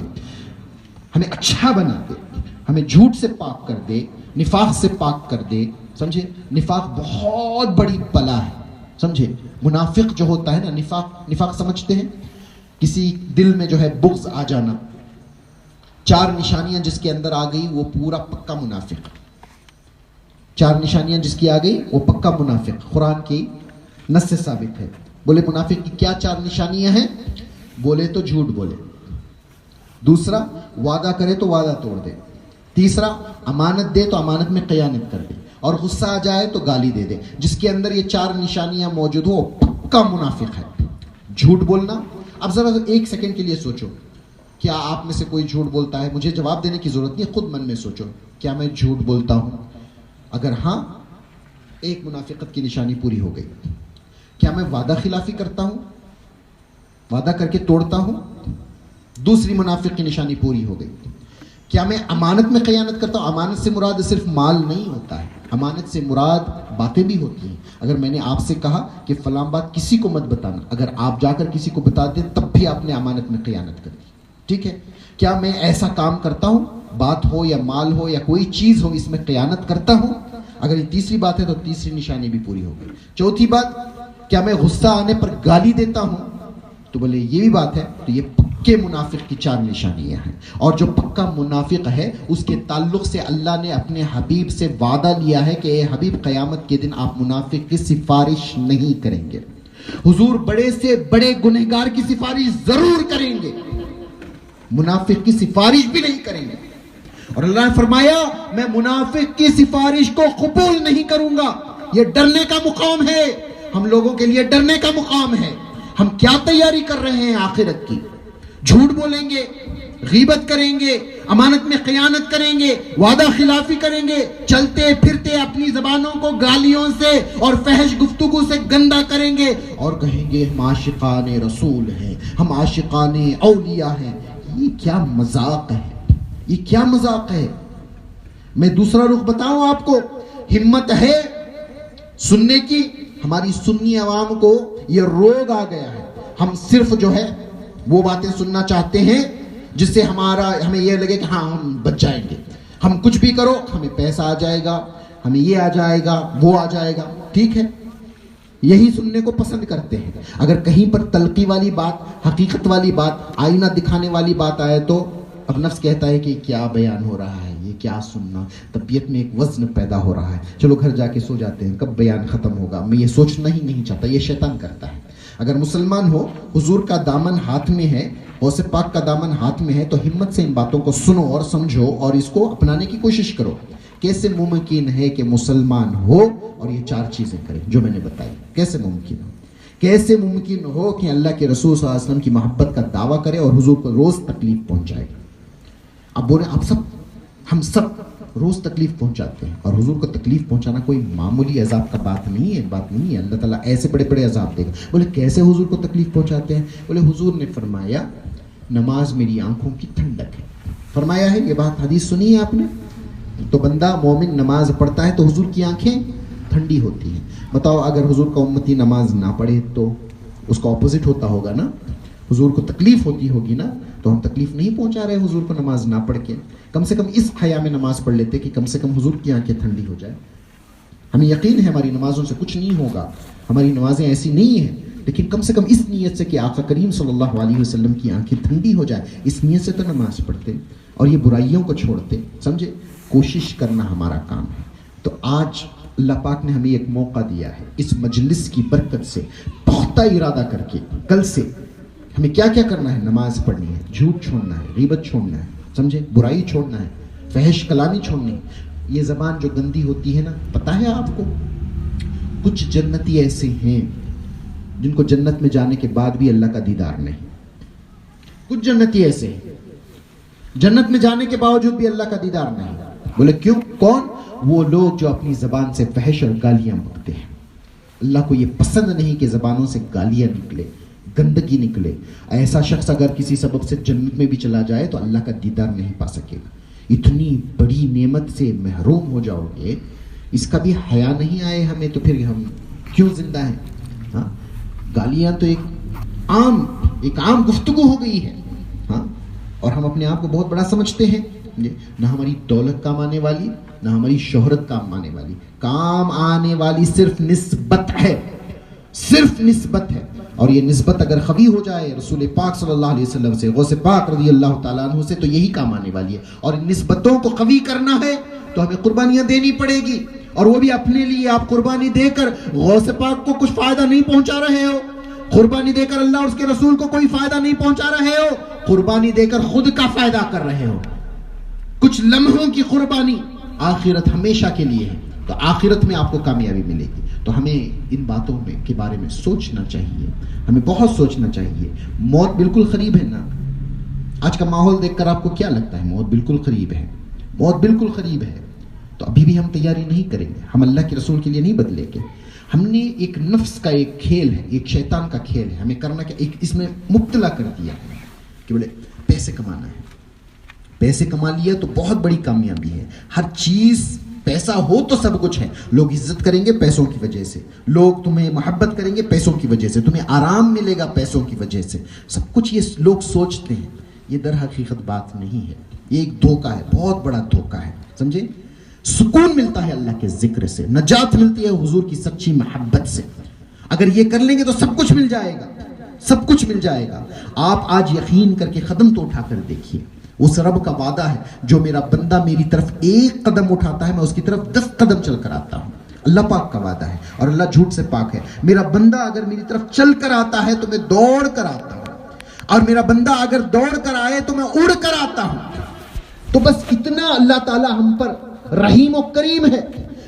ہمیں اچھا بنا دے, ہمیں جھوٹ سے پاک کر دے, نفاق سے پاک کر دے. سمجھے؟ نفاق بہت بڑی بلا ہے. سمجھے؟ منافق جو ہوتا ہے نا, نفاق سمجھتے ہیں کسی دل میں جو ہے بغض آ جانا. 4 نشانیاں جس کے اندر آ گئی وہ پورا پکا منافق. 4 نشانیاں جس کی آ گئی وہ پکا منافق. قرآن کی نص سے ثابت ہے. بولے منافق کی کیا 4 نشانیاں ہیں؟ بولے تو جھوٹ بولے, دوسرا وعدہ کرے تو وعدہ توڑ دے, تیسرا امانت دے تو امانت میں خیانت کر دے, اور غصہ آ جائے تو گالی دے دے. جس کے اندر یہ 4 نشانیاں موجود ہو پکا منافق ہے. جھوٹ بولنا. اب ذرا 1 سیکنڈ کے لیے سوچو, کیا آپ میں سے کوئی جھوٹ بولتا ہے؟ مجھے جواب دینے کی ضرورت نہیں, خود من میں سوچو, کیا میں جھوٹ بولتا ہوں؟ اگر ہاں, ایک منافقت کی نشانی پوری ہو گئی. کیا میں وعدہ خلافی کرتا ہوں؟ وعدہ کر کے توڑتا ہوں؟ دوسری منافق کی نشانی پوری ہو گئی. کیا میں امانت میں خیانت کرتا ہوں؟ امانت سے مراد صرف مال نہیں ہوتا ہے, امانت سے مراد باتیں بھی ہوتی ہیں. اگر میں نے آپ سے کہا کہ فلاں بات کسی کو مت بتانا, اگر آپ جا کر کسی کو بتا دیں تب بھی آپ نے امانت میں خیانت کر دی. ٹھیک ہے. کیا میں ایسا کام کرتا ہوں, بات ہو یا مال ہو یا کوئی چیز ہو, اس میں خیانت کرتا ہوں؟ اگر یہ تیسری بات ہے تو تیسری نشانی بھی پوری ہو گئی. چوتھی بات, کیا میں غصہ آنے پر گالی دیتا ہوں؟ تو بولے یہ بھی بات ہے. تو یہ پکے منافق کی 4 نشانیاں ہیں. اور جو پکا منافق ہے اس کے تعلق سے اللہ نے اپنے حبیب سے وعدہ لیا ہے کہ اے حبیب قیامت کے دن آپ منافق کی سفارش نہیں کریں گے. حضور بڑے سے بڑے گنہگار کی سفارش ضرور کریں گے, منافق کی سفارش بھی نہیں کریں گے. اور اللہ نے فرمایا میں منافق کی سفارش کو قبول نہیں کروں گا. یہ ڈرنے کا مقام ہے, ہم لوگوں کے لیے ڈرنے کا مقام ہے. ہم کیا تیاری کر رہے ہیں آخرت کی؟ جھوٹ بولیں گے, غیبت کریں گے, امانت میں خیانت کریں گے, وعدہ خلافی کریں گے, چلتے پھرتے اپنی زبانوں کو گالیوں سے اور فحش گفتگو سے گندا کریں گے اور کہیں گے ہم عاشقان رسول ہیں, ہم عاشقان اولیاء ہیں. یہ کیا مذاق ہے, یہ کیا مذاق ہے؟ میں دوسرا رخ بتاؤں آپ کو, ہمت ہے سننے کی. ہماری سنی عوام کو یہ روگ آ گیا ہے, ہم صرف جو ہے وہ باتیں سننا چاہتے ہیں جس سے ہمیں یہ لگے کہ ہاں ہم بچ جائیں گے. ہم کچھ بھی کرو ہمیں پیسہ آ جائے گا, ہمیں یہ آ جائے گا, وہ آ جائے گا. ٹھیک ہے, یہی سننے کو پسند کرتے ہیں. اگر کہیں پر تلقی والی بات, حقیقت والی بات, آئینہ دکھانے والی بات آئے تو اب نفس کہتا ہے کہ کیا بیان ہو رہا ہے, یہ کیا سننا. طبیعت میں ایک وزن پیدا ہو رہا ہے, چلو گھر جا کے سو جاتے ہیں, کب بیان ختم ہوگا. میں یہ سوچنا ہی نہیں چاہتا, یہ شیطان کرتا ہے. اگر مسلمان ہو, حضور کا دامن ہاتھ میں ہے, غوث پاک کا دامن ہاتھ میں ہے, تو ہمت سے ان باتوں کو سنو اور سمجھو اور اس کو اپنانے کی کوشش کرو. کیسے ممکن ہے کہ مسلمان ہو اور یہ 4 چیزیں کرے جو میں نے بتائی؟ کیسے ممکن ہو؟ کیسے ممکن ہو کہ اللہ کے رسول صلی اللہ علیہ وسلم کی محبت کا دعویٰ کرے اور حضور کو روز تکلیف پہنچائے؟ اب بولے ہم سب روز تکلیف پہنچاتے ہیں, اور حضور کو تکلیف پہنچانا کوئی معمولی عذاب کا بات نہیں ہے. اللہ تعالیٰ ایسے بڑے بڑے عذاب دے گا. بولے کیسے حضور کو تکلیف پہنچاتے ہیں؟ بولے حضور نے فرمایا نماز میری آنکھوں کی ٹھنڈک ہے. فرمایا ہے, یہ بات حدیث سنی ہے آپ نے. تو بندہ مومن نماز پڑھتا ہے تو حضور کی آنکھیں ٹھنڈی ہوتی ہیں. بتاؤ اگر حضور کا امتی نماز نہ پڑھے تو اس کا اپوزٹ ہوتا ہوگا نا. حضور کو تکلیف ہوتی ہوگی نا, تو ہم تکلیف نہیں پہنچا رہے حضور کو نماز نہ پڑھ کے. کم سے کم اس حیا میں نماز پڑھ لیتے کہ کم سے کم حضور کی آنکھیں ٹھنڈی ہو جائے. ہمیں یقین ہے ہماری نمازوں سے کچھ نہیں ہوگا, ہماری نمازیں ایسی نہیں ہیں, لیکن کم سے کم اس نیت سے کہ آقا کریم صلی اللہ علیہ وسلم کی آنکھیں ٹھنڈی ہو جائے, اس نیت سے تو نماز پڑھتے اور یہ برائیوں کو چھوڑتے. سمجھے, کوشش کرنا ہمارا کام ہے. تو آج اللہ پاک نے ہمیں ایک موقع دیا ہے, اس مجلس کی برکت سے پختہ ارادہ کر کے کل سے ہمیں کیا کیا کرنا ہے. نماز پڑھنی ہے, جھوٹ چھوڑنا ہے, غیبت چھوڑنا ہے, سمجھے, برائی چھوڑنا ہے, فحش کلامی چھوڑنی. یہ زبان جو گندی ہوتی ہے نا, پتہ ہے آپ کو, کچھ جنتی ایسے ہیں جن کو جنت میں جانے کے بعد بھی اللہ کا دیدار نہیں. کچھ جنتی ایسے ہیں جنت میں جانے کے باوجود بھی اللہ کا دیدار نہیں. بولے کیوں؟ کون؟ وہ لوگ جو اپنی زبان سے فحش اور گالیاں بکتے ہیں. اللہ کو یہ پسند نہیں کہ زبانوں سے گالیاں نکلے, گندگی نکلے. ایسا شخص اگر کسی سبب سے جنت میں بھی چلا جائے تو اللہ کا دیدار نہیں پا سکے گا. اتنی بڑی نعمت سے محروم ہو جاؤ گے, اس کا بھی حیا نہیں آئے ہمیں, تو پھر ہم کیوں زندہ ہیں؟ ہاں, گالیاں تو ایک عام گفتگو ہو گئی ہے. ہاں, اور ہم اپنے آپ کو بہت بڑا سمجھتے ہیں. نہ ہماری دولت کام آنے والی, نہ ہماری شہرت کام آنے والی. کام آنے والی صرف نسبت ہے, صرف نسبت ہے. اور یہ نسبت اگر قوی ہو جائے رسول پاک صلی اللہ علیہ وسلم سے, غوث پاک رضی اللہ تعالیٰ عنہ سے, تو یہی کام آنے والی ہے. اور ان نسبتوں کو قوی کرنا ہے تو ہمیں قربانیاں دینی پڑے گی, اور وہ بھی اپنے لیے. آپ قربانی دے کر غوث پاک کو کچھ فائدہ نہیں پہنچا رہے ہو, قربانی دے کر اللہ اور اس کے رسول کو کوئی فائدہ نہیں پہنچا رہے ہو, قربانی دے کر خود کا فائدہ کر رہے ہو. کچھ لمحوں کی قربانی, آخرت ہمیشہ کے لیے ہے, تو آخرت میں آپ کو کامیابی ملے گی. تو ہمیں ان باتوں کے بارے میں سوچنا چاہیے, ہمیں بہت سوچنا چاہیے. موت بالکل قریب ہے نا. آج کا ماحول دیکھ کر آپ کو کیا لگتا ہے؟ موت بالکل قریب ہے, موت بالکل قریب ہے. تو ابھی بھی ہم تیاری نہیں کریں گے, ہم اللہ کے رسول کے لیے نہیں بدلیں گے. ہم نے ایک نفس کا ایک کھیل ہے, ایک شیطان کا کھیل ہے, ہمیں کرنا کیا, ایک اس میں مبتلا کر دیا کہ بولے پیسے کمانا ہے. پیسے کما لیا تو بہت بڑی کامیابی ہے. ہر چیز پیسہ ہو تو سب کچھ ہے. لوگ عزت کریں گے پیسوں کی وجہ سے, لوگ تمہیں محبت کریں گے پیسوں کی وجہ سے, تمہیں آرام ملے گا پیسوں کی وجہ سے, سب کچھ یہ لوگ سوچتے ہیں. یہ در حقیقت بات نہیں ہے, یہ ایک دھوکہ ہے, بہت بڑا دھوکہ ہے. سمجھے, سکون ملتا ہے اللہ کے ذکر سے, نجات ملتی ہے حضور کی سچی محبت سے. اگر یہ کر لیں گے تو سب کچھ مل جائے گا, سب کچھ مل جائے گا. آپ آج یقین کر کے قدم تو اٹھا کر دیکھیے. اس رب کا وعدہ ہے, جو میرا بندہ میری طرف ایک قدم اٹھاتا ہے میں اس کی طرف 10 قدم چل کر آتا ہوں. اللہ پاک کا وعدہ ہے, اور اللہ جھوٹ سے پاک ہے. میرا بندہ اگر میری طرف چل کر آتا ہے تو میں دوڑ کر آتا ہوں, اور میرا بندہ اگر دوڑ کر آئے تو میں اڑ کر آتا ہوں. تو بس اتنا اللہ تعالیٰ ہم پر رحیم و کریم ہے.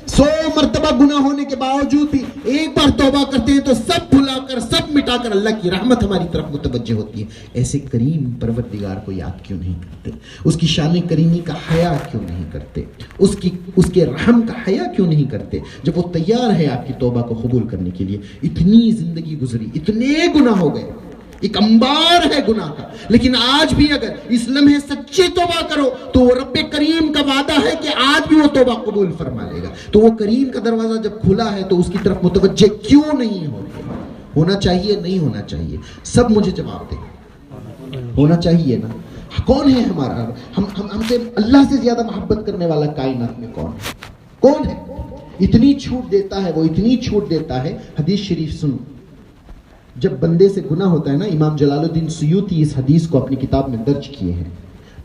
100 مرتبہ گناہ ہونے کے باوجود بھی ایک بار توبہ کرتے ہیں تو سب بھلا کر سب مٹا کر اللہ کی رحمت ہماری طرف متوجہ ہوتی ہے. ایسے کریم پروردگار کو یاد کیوں نہیں کرتے؟ اس کی شان کریمی کا حیا کیوں نہیں کرتے؟ اس کے رحم کا حیا کیوں نہیں کرتے؟ جب وہ تیار ہے آپ کی توبہ کو قبول کرنے کے لیے. اتنی زندگی گزری، اتنے گناہ ہو گئے، ایک انبار ہے گناہ کا، لیکن آج بھی اگر اس لمحے سچی توبہ کرو تو وہ رب کریم کا وعدہ ہے کہ آج بھی وہ توبہ قبول فرما لے گا. تو وہ کریم کا دروازہ جب کھلا ہے تو اس کی طرف متوجہ کیوں نہیں ہوتے؟ ہونا چاہیے نہیں ہونا چاہیے؟ سب مجھے جواب دیں. ہونا چاہیے نا. کون ہے ہمارا ہم سے اللہ سے زیادہ محبت کرنے والا کائنات میں کون ہے؟ کون ہے؟ اتنی چھوٹ دیتا ہے وہ، اتنی چھوٹ دیتا ہے. حدیث شریف سنو. جب بندے سے گناہ ہوتا ہے نا، امام جلال الدین سیوطی اس حدیث کو اپنی کتاب میں درج کیے ہیں.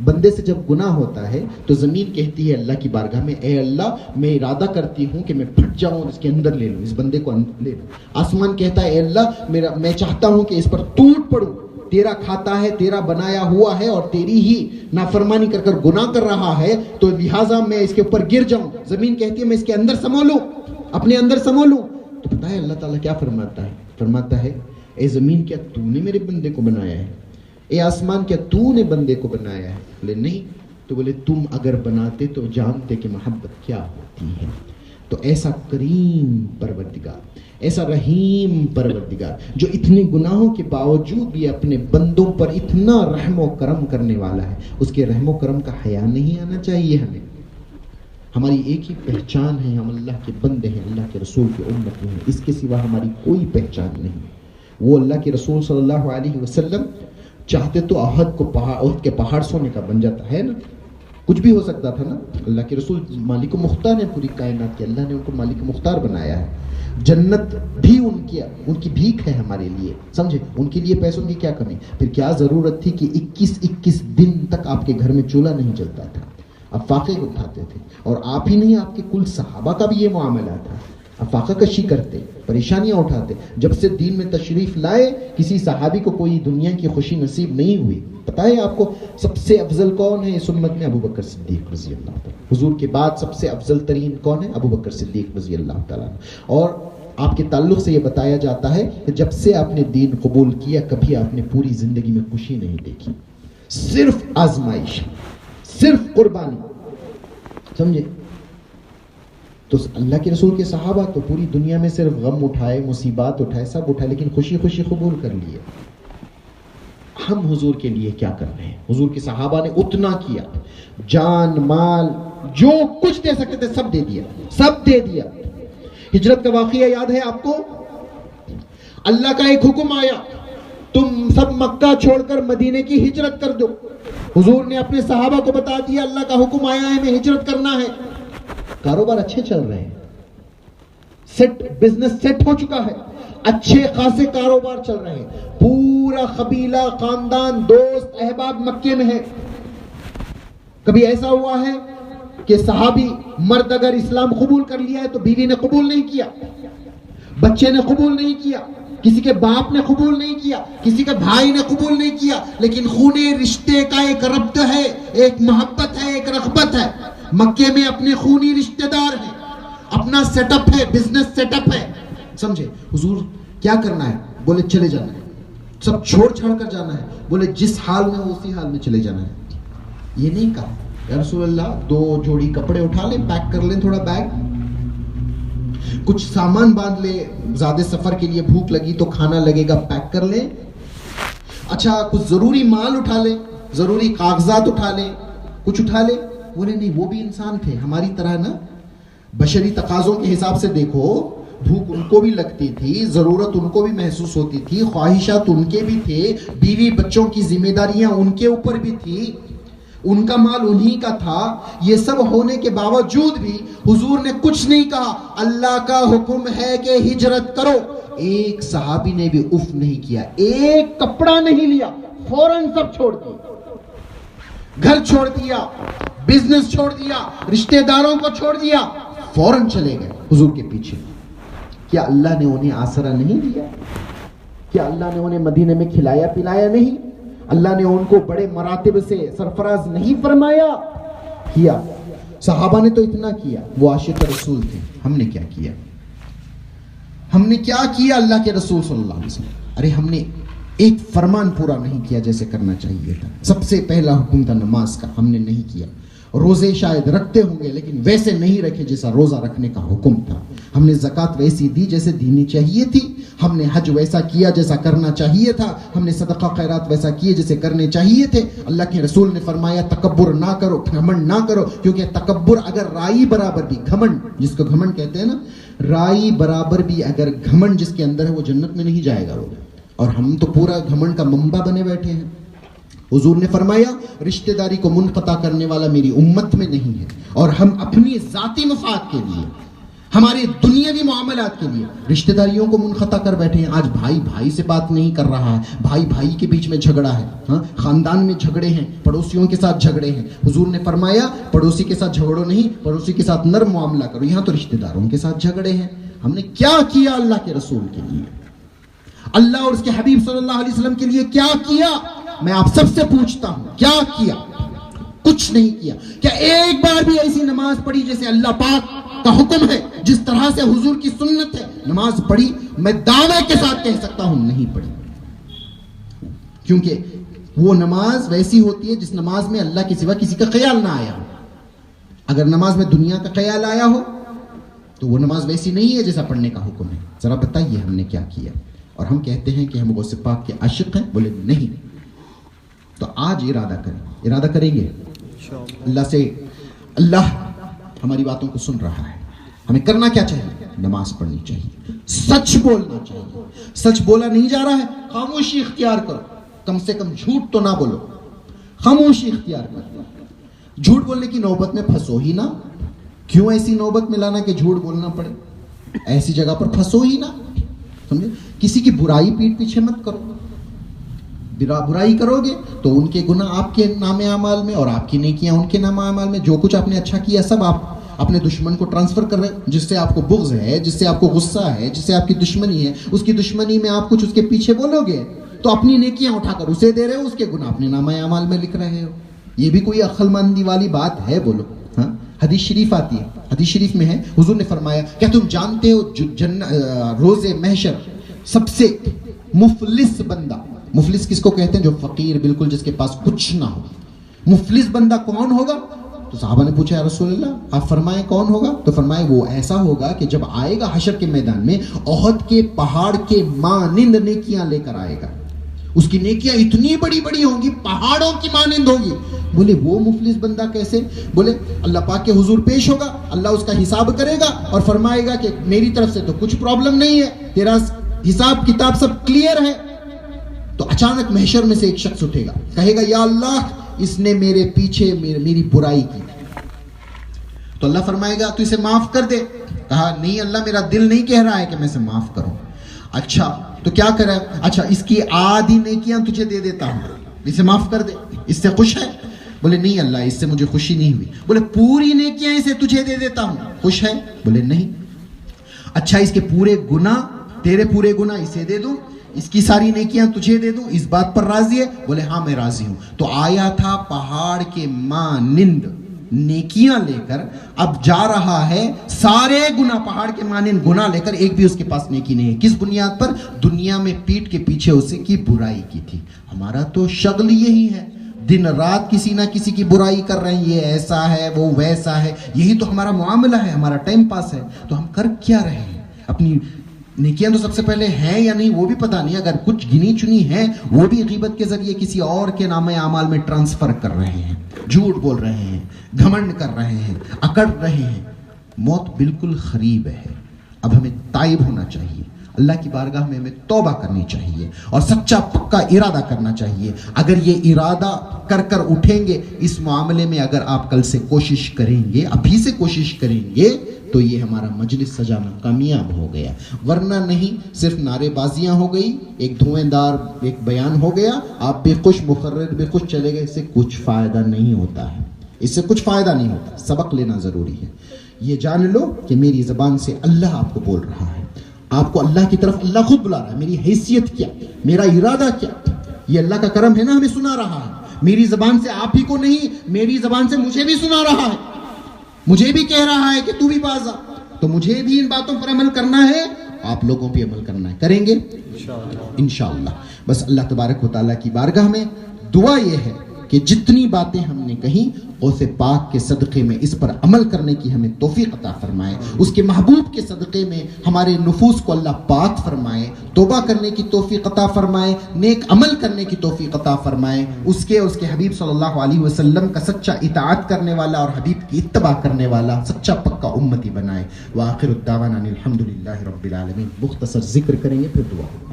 بندے سے جب گناہ ہوتا ہے تو زمین کہتی ہے اللہ کی بارگاہ میں، اے اللہ میں ارادہ کرتی ہوں کہ میں پھٹ جاؤں اور اس کے اندر لے لوں، اس بندے کو لے لوں. آسمان کہتا ہے اے اللہ میں چاہتا ہوں کہ اس پر ٹوٹ پڑوں، تیرا کھاتا ہے، تیرا بنایا ہوا ہے اور تیری ہی نافرمانی کر کر گناہ کر رہا ہے، تو لہٰذا میں اس کے اوپر گر جاؤں. زمین کہتی ہے میں اس کے اندر سمو لوں، اپنے اندر سمو لوں. تو پتہ ہے اللہ تعالیٰ کیا فرماتا ہے؟ فرماتا ہے اے زمین کیا تو نے میرے بندے کو بنایا ہے؟ اے آسمان کیا تو نے بندے کو بنایا ہے؟ بولے نہیں. تو بولے تم اگر بناتے تو جانتے کہ محبت کیا ہوتی ہے. تو ایسا کریم پروردگار، ایسا رحیم پروردگار جو اتنے گناہوں کے باوجود بھی اپنے بندوں پر اتنا رحم و کرم کرنے والا ہے، اس کے رحم و کرم کا حیا نہیں آنا چاہیے ہمیں؟ ہماری ایک ہی پہچان ہے، ہم اللہ کے بندے ہیں، اللہ کے رسول کی امت ہیں. اس کے سوا ہماری کوئی پہچان نہیں. وہ اللہ کے رسول صلی اللہ علیہ وسلم چاہتے تو احد کے پہاڑ سونے کا بن جاتا ہے نا، کچھ بھی ہو سکتا تھا نا. اللہ کے رسول مالک و مختار ہیں پوری کائنات کے، اللہ نے ان کو مالک و مختار بنایا ہے. جنت بھی ان کی بھیک ہے ہمارے لیے، سمجھے؟ ان کے لیے پیسوں کی کیا کمی؟ پھر کیا ضرورت تھی کہ 21 دن تک آپ کے گھر میں چولہا نہیں جلتا تھا؟ آپ فاقے اٹھاتے تھے، اور آپ ہی نہیں آپ کے کل صحابہ کا بھی یہ معاملہ تھا. آپ فاقہ کشی کرتے، پریشانیاں اٹھاتے. جب سے دین میں تشریف لائے کسی صحابی کو کوئی دنیا کی خوشی نصیب نہیں ہوئی. پتہ ہے آپ کو سب سے افضل کون ہے اس امت میں؟ ابو بکر صدیق رضی اللہ تعالیٰ. حضور کے بعد سب سے افضل ترین کون ہے؟ ابو بکر صدیق رضی اللہ تعالیٰ. اور آپ کے تعلق سے یہ بتایا جاتا ہے کہ جب سے آپ نے دین قبول کیا کبھی آپ نے پوری زندگی میں خوشی نہیں دیکھی، صرف آزمائش، صرف قربانی، سمجھے؟ تو اللہ کے رسول کے صحابہ تو پوری دنیا میں صرف غم اٹھائے، مصیبات اٹھائے، سب اٹھائے، لیکن خوشی خوشی قبول کر لیے. ہم حضور کے لیے کیا کر رہے ہیں؟ حضور کے صحابہ نے اتنا کیا، جان مال جو کچھ دے سکتے تھے سب دے دیا، سب دے دیا. ہجرت کا واقعہ یاد ہے آپ کو؟ اللہ کا ایک حکم آیا، تم سب مکہ چھوڑ کر مدینے کی ہجرت کر دو. حضور نے اپنے صحابہ کو بتا دیا اللہ کا حکم آیا ہے، میں ہجرت کرنا ہے. کاروبار اچھے چل رہے ہیں، بزنس سیٹ ہو چکا ہے، اچھے خاصے کاروبار چل رہے ہیں، پورا قبیلہ، خاندان، دوست، احباب مکے میں ہے. کبھی ایسا ہوا ہے کہ صحابی مرد اگر اسلام قبول کر لیا ہے تو بیوی نے قبول نہیں کیا، بچے نے قبول نہیں کیا، کسی کے باپ نے قبول نہیں کیا، کسی کے بھائی نے قبول نہیں کیا، لیکن خونے رشتے کا ایک ربط ہے، ایک محبت ہے، ایک رغبت ہے. مکے میں اپنے خونی رشتہ دار ہیں، اپنا سیٹ اپ ہے، بزنس سیٹ اپ ہے، سمجھے؟ حضور کیا کرنا ہے؟ بولے چلے جانا ہے، سب چھوڑ چھاڑ کر جانا ہے. بولے جس حال میں ہو اسی حال میں چلے جانا ہے. یہ نہیں کہا یا رسول اللہ 2 جوڑی کپڑے اٹھا لیں، پیک کر لیں تھوڑا بیگ، کچھ سامان باندھ لیں، زیادہ سفر کے لیے بھوک لگی تو کھانا لگے گا، پیک کر لیں. اچھا کچھ ضروری مال اٹھا لیں، ضروری کاغذات اٹھا لیں، کچھ اٹھا لیں. بولے نہیں، وہ بھی انسان تھے ہماری طرح نا، بشری تقاضوں کے حساب سے دیکھو، بھوک ان کو بھی لگتی تھی، ضرورت ان کو بھی محسوس ہوتی تھی، خواہشات ان کے بھی تھے، بیوی بچوں کی ذمہ داریاں ان کے اوپر بھی تھی، ان کا مال انہی کا تھا. یہ سب ہونے کے باوجود بھی حضور نے کچھ نہیں کہا، اللہ کا حکم ہے کہ ہجرت کرو. ایک صحابی نے بھی اف نہیں کیا، ایک کپڑا نہیں لیا، فوراً سب چھوڑ دیا، گھر چھوڑ دیا، بزنس چھوڑ دیا، رشتہ داروں کو چھوڑ دیا، فوراً چلے گئے حضور کے پیچھے. کیا اللہ نے انہیں آسرا نہیں دیا؟ کیا اللہ نے انہیں مدینے میں کھلایا پلایا نہیں؟ اللہ نے ان کو بڑے مراتب سے سرفراز نہیں فرمایا؟ کیا. صحابہ نے تو اتنا کیا, وہ عاشق رسول تھے. ہم نے کیا کیا؟ ہم نے کیا کیا اللہ کے رسول صلی اللہ علیہ وسلم؟ ارے ہم نے ایک فرمان پورا نہیں کیا جیسے کرنا چاہیے تھا. سب سے پہلا حکم تھا نماز کا, ہم نے نہیں کیا. روزے شاید رکھتے ہوں گے لیکن ویسے نہیں رکھے جیسا روزہ رکھنے کا حکم تھا. ہم نے زکوٰۃ ویسی دی جیسے دینی چاہیے تھی. ہم نے حج ویسا کیا جیسا کرنا چاہیے تھا. ہم نے صدقہ خیرات ویسا کیے جیسے کرنے چاہیے تھے. اللہ کے رسول نے فرمایا تکبر نہ کرو, گھمنڈ نہ کرو, کیونکہ تکبر اگر رائی برابر بھی, گھمنڈ جس کو گھمنڈ کہتے ہیں نا, رائی برابر بھی اگر گھمنڈ جس کے اندر ہے وہ جنت میں نہیں جائے گا. اور ہم تو پورا گھمنڈ کا منبع بنے بیٹھے ہیں. حضور نے فرمایا رشتہ داری کو منقطع کرنے والا میری امت میں نہیں ہے. اور ہم اپنی ذاتی مفاد کے لیے, ہمارے دنیاوی معاملات کے لیے رشتہ داریوں کو منقطع کر بیٹھے ہیں. آج بھائی بھائی سے بات نہیں کر رہا ہے, بھائی بھائی کے بیچ میں جھگڑا ہے, ہاں خاندان میں جھگڑے ہیں, پڑوسیوں کے ساتھ جھگڑے ہیں. حضور نے فرمایا پڑوسی کے ساتھ جھگڑو نہیں, پڑوسی کے ساتھ نرم معاملہ کرو. یہاں تو رشتہ داروں کے ساتھ جھگڑے ہیں. ہم نے کیا کیا اللہ کے رسول کے لیے, اللہ اور اس کے حبیب صلی اللہ علیہ وسلم کے لیے کیا کیا؟ میں آپ سب سے پوچھتا ہوں, کیا کیا؟ کچھ نہیں کیا. کیا ایک بار بھی ایسی نماز پڑھی جیسے اللہ پاک کا حکم ہے, جس طرح سے حضور کی سنت ہے نماز پڑھی؟ میں دعوے کے ساتھ کہہ سکتا ہوں نہیں پڑھی. کیونکہ وہ نماز ویسی ہوتی ہے جس نماز میں اللہ کے سوا کسی کا خیال نہ آیا ہو. اگر نماز میں دنیا کا خیال آیا ہو تو وہ نماز ویسی نہیں ہے جیسا پڑھنے کا حکم ہے. ذرا بتائیے ہم نے کیا کیا؟ اور ہم کہتے ہیں کہ ہم غوث پاک کے عاشق ہیں. بولے نہیں. تو آج ارادہ کریں, ارادہ کریں گے اللہ سے. اللہ ہماری باتوں کو سن رہا ہے. ہمیں کرنا کیا چاہیے؟ نماز پڑھنی چاہیے, سچ بولنا چاہیے. سچ بولا نہیں جا رہا ہے, خاموشی اختیار کرو. کم سے کم جھوٹ تو نہ بولو, خاموشی اختیار کرو. جھوٹ بولنے کی نوبت میں پھنسو ہی نہ. کیوں ایسی نوبت میں لانا کہ جھوٹ بولنا پڑے؟ ایسی جگہ پر پھنسو ہی نہ. سمجھے؟ کسی کی برائی پیٹ پیچھے مت کرو. برائی کرو گے تو ان کے گناہ آپ کے نام اعمال میں اور آپ کی نیکیاں ان کے نام اعمال میں. جو کچھ آپ نے اچھا کیا سب آپ اپنے دشمن کو ٹرانسفر کر رہے ہیں. جس سے آپ کو بغض ہے, جس سے آپ کو غصہ ہے, جس سے آپ کی دشمنی ہے, اس کی دشمنی میں آپ کچھ اس کے پیچھے بولو گے تو اپنی نیکیاں اٹھا کر اسے دے رہے ہو, اس کے گناہ اپنے نام اعمال میں لکھ رہے ہو. یہ بھی کوئی عقل مندی والی بات ہے؟ بولو. ہاں حدیث شریف آتی ہے, حدیث شریف میں ہے حضور نے فرمایا کیا تم جانتے ہو روز محشر سب سے مفلس بندہ, مفلس کس کو کہتے ہیں؟ جو فقیر بالکل, جس کے پاس کچھ نہ ہو. مفلس بندہ کون ہوگا؟ تو صحابہ نے پوچھا یا رسول اللہ آپ فرمائیں کون ہوگا؟ تو فرمائے وہ ایسا ہوگا کہ جب آئے گا حشر کے میدان میں احد کے پہاڑ کے مانند نیکیاں لے کر آئے گا. اس کی نیکیاں اتنی بڑی بڑی ہوں گی, پہاڑوں کی مانند ہوگی. بولے وہ مفلس بندہ کیسے؟ بولے اللہ پاک کے حضور پیش ہوگا, اللہ اس کا حساب کرے گا اور فرمائے گا کہ میری طرف سے تو کچھ پرابلم نہیں ہے, تیرا حساب کتاب سب کلیئر ہے. تو اچانک محشر میں سے ایک شخص اٹھے گا, کہے گا یا اللہ اس نے میرے پیچھے میری برائی کی. تو اللہ فرمائے گا تو اسے معاف کر دے. کہا نہیں اللہ میرا دل نہیں کہہ رہا ہے کہ میں اسے معاف کروں. اچھا تو کیا کرے؟ اچھا اس کی آدھی نیکیاں تجھے دے دیتا ہوں, اسے معاف کر دے, اس سے خوش ہے؟ بولے نہیں اللہ اس سے مجھے خوشی نہیں ہوئی. بولے پوری نیکیاں اسے تجھے دے دیتا ہوں, خوش ہے؟ بولے نہیں. اچھا اس کے پورے گناہ, تیرے پورے گناہ اسے دے دوں, اس کی ساری نیکیاں تجھے دے دوں, اس بات پر راضی ہے؟ بولے ہاں میں راضی ہوں. تو آیا تھا پہاڑ کے مانند نیکیاں لے کر, اب جا رہا ہے سارے گناہ پہاڑ کے مانند گناہ لے کر, ایک بھی اس کے پاس نیکی نہیں ہے. کس بنیاد پر؟ دنیا میں پیٹ کے پیچھے اسے کی برائی کی تھی. ہمارا تو شغل یہی ہے, دن رات کسی نہ کسی کی برائی کر رہے ہیں, یہ ایسا ہے وہ ویسا ہے, یہی تو ہمارا معاملہ ہے, ہمارا ٹائم پاس ہے. تو ہم کر کیا رہے ہیں؟ اپنی نیکیاں تو سب سے پہلے ہیں یا نہیں وہ بھی پتہ نہیں. اگر کچھ گنی چنی ہیں وہ بھی غیبت کے ذریعے کسی اور کے نام اعمال میں ٹرانسفر کر رہے ہیں, جھوٹ بول رہے ہیں, گھمنڈ کر رہے ہیں, اکڑ رہے ہیں. موت بالکل قریب ہے. اب ہمیں تائب ہونا چاہیے, اللہ کی بارگاہ میں ہمیں توبہ کرنی چاہیے اور سچا پکا ارادہ کرنا چاہیے. اگر یہ ارادہ کر کر اٹھیں گے اس معاملے میں, اگر آپ کل سے کوشش کریں گے, ابھی سے کوشش کریں گے تو یہ ہمارا مجلس سجانا کامیاب ہو گیا. ورنہ نہیں, صرف نعرے بازیاں ہو گئی, ایک دھویں دار ایک بیان ہو گیا, آپ بے خوش مقرر بے خوش چلے گئے, اس سے کچھ فائدہ نہیں ہوتا ہے, اس سے کچھ فائدہ نہیں ہوتا. سبق لینا ضروری ہے. یہ جان لو کہ میری زبان سے اللہ آپ کو بول رہا ہے, آپ کو اللہ کی طرف اللہ خود بلا رہا ہے. میری حیثیت کیا, میرا ارادہ کیا, یہ اللہ کا کرم ہے نا, ہمیں سنا رہا ہے. میری زبان سے آپ ہی کو نہیں، میری زبان سے مجھے بھی سنا رہا ہے، مجھے بھی کہہ رہا ہے کہ تو بھی باز آ. تو مجھے بھی ان باتوں پر عمل کرنا ہے، آپ لوگوں پہ عمل کرنا ہے. کریں گے انشاءاللہ. بس اللہ تبارک و تعالیٰ کی بارگاہ میں دعا یہ ہے کہ جتنی باتیں ہم نے کہیں غوث پاک کے صدقے میں اس پر عمل کرنے کی ہمیں توفیق عطا فرمائے، اس کے محبوب کے صدقے میں ہمارے نفوس کو اللہ پاک فرمائے، توبہ کرنے کی توفیق عطا فرمائے، نیک عمل کرنے کی توفیق عطا فرمائے، اس کے حبیب صلی اللہ علیہ وسلم کا سچا اطاعت کرنے والا اور حبیب کی اتباع کرنے والا سچا پکا امتی بنائے. وآخر الدعوانا الحمدللہ رب العالمین. مختصر ذکر کریں گے پھر دعا.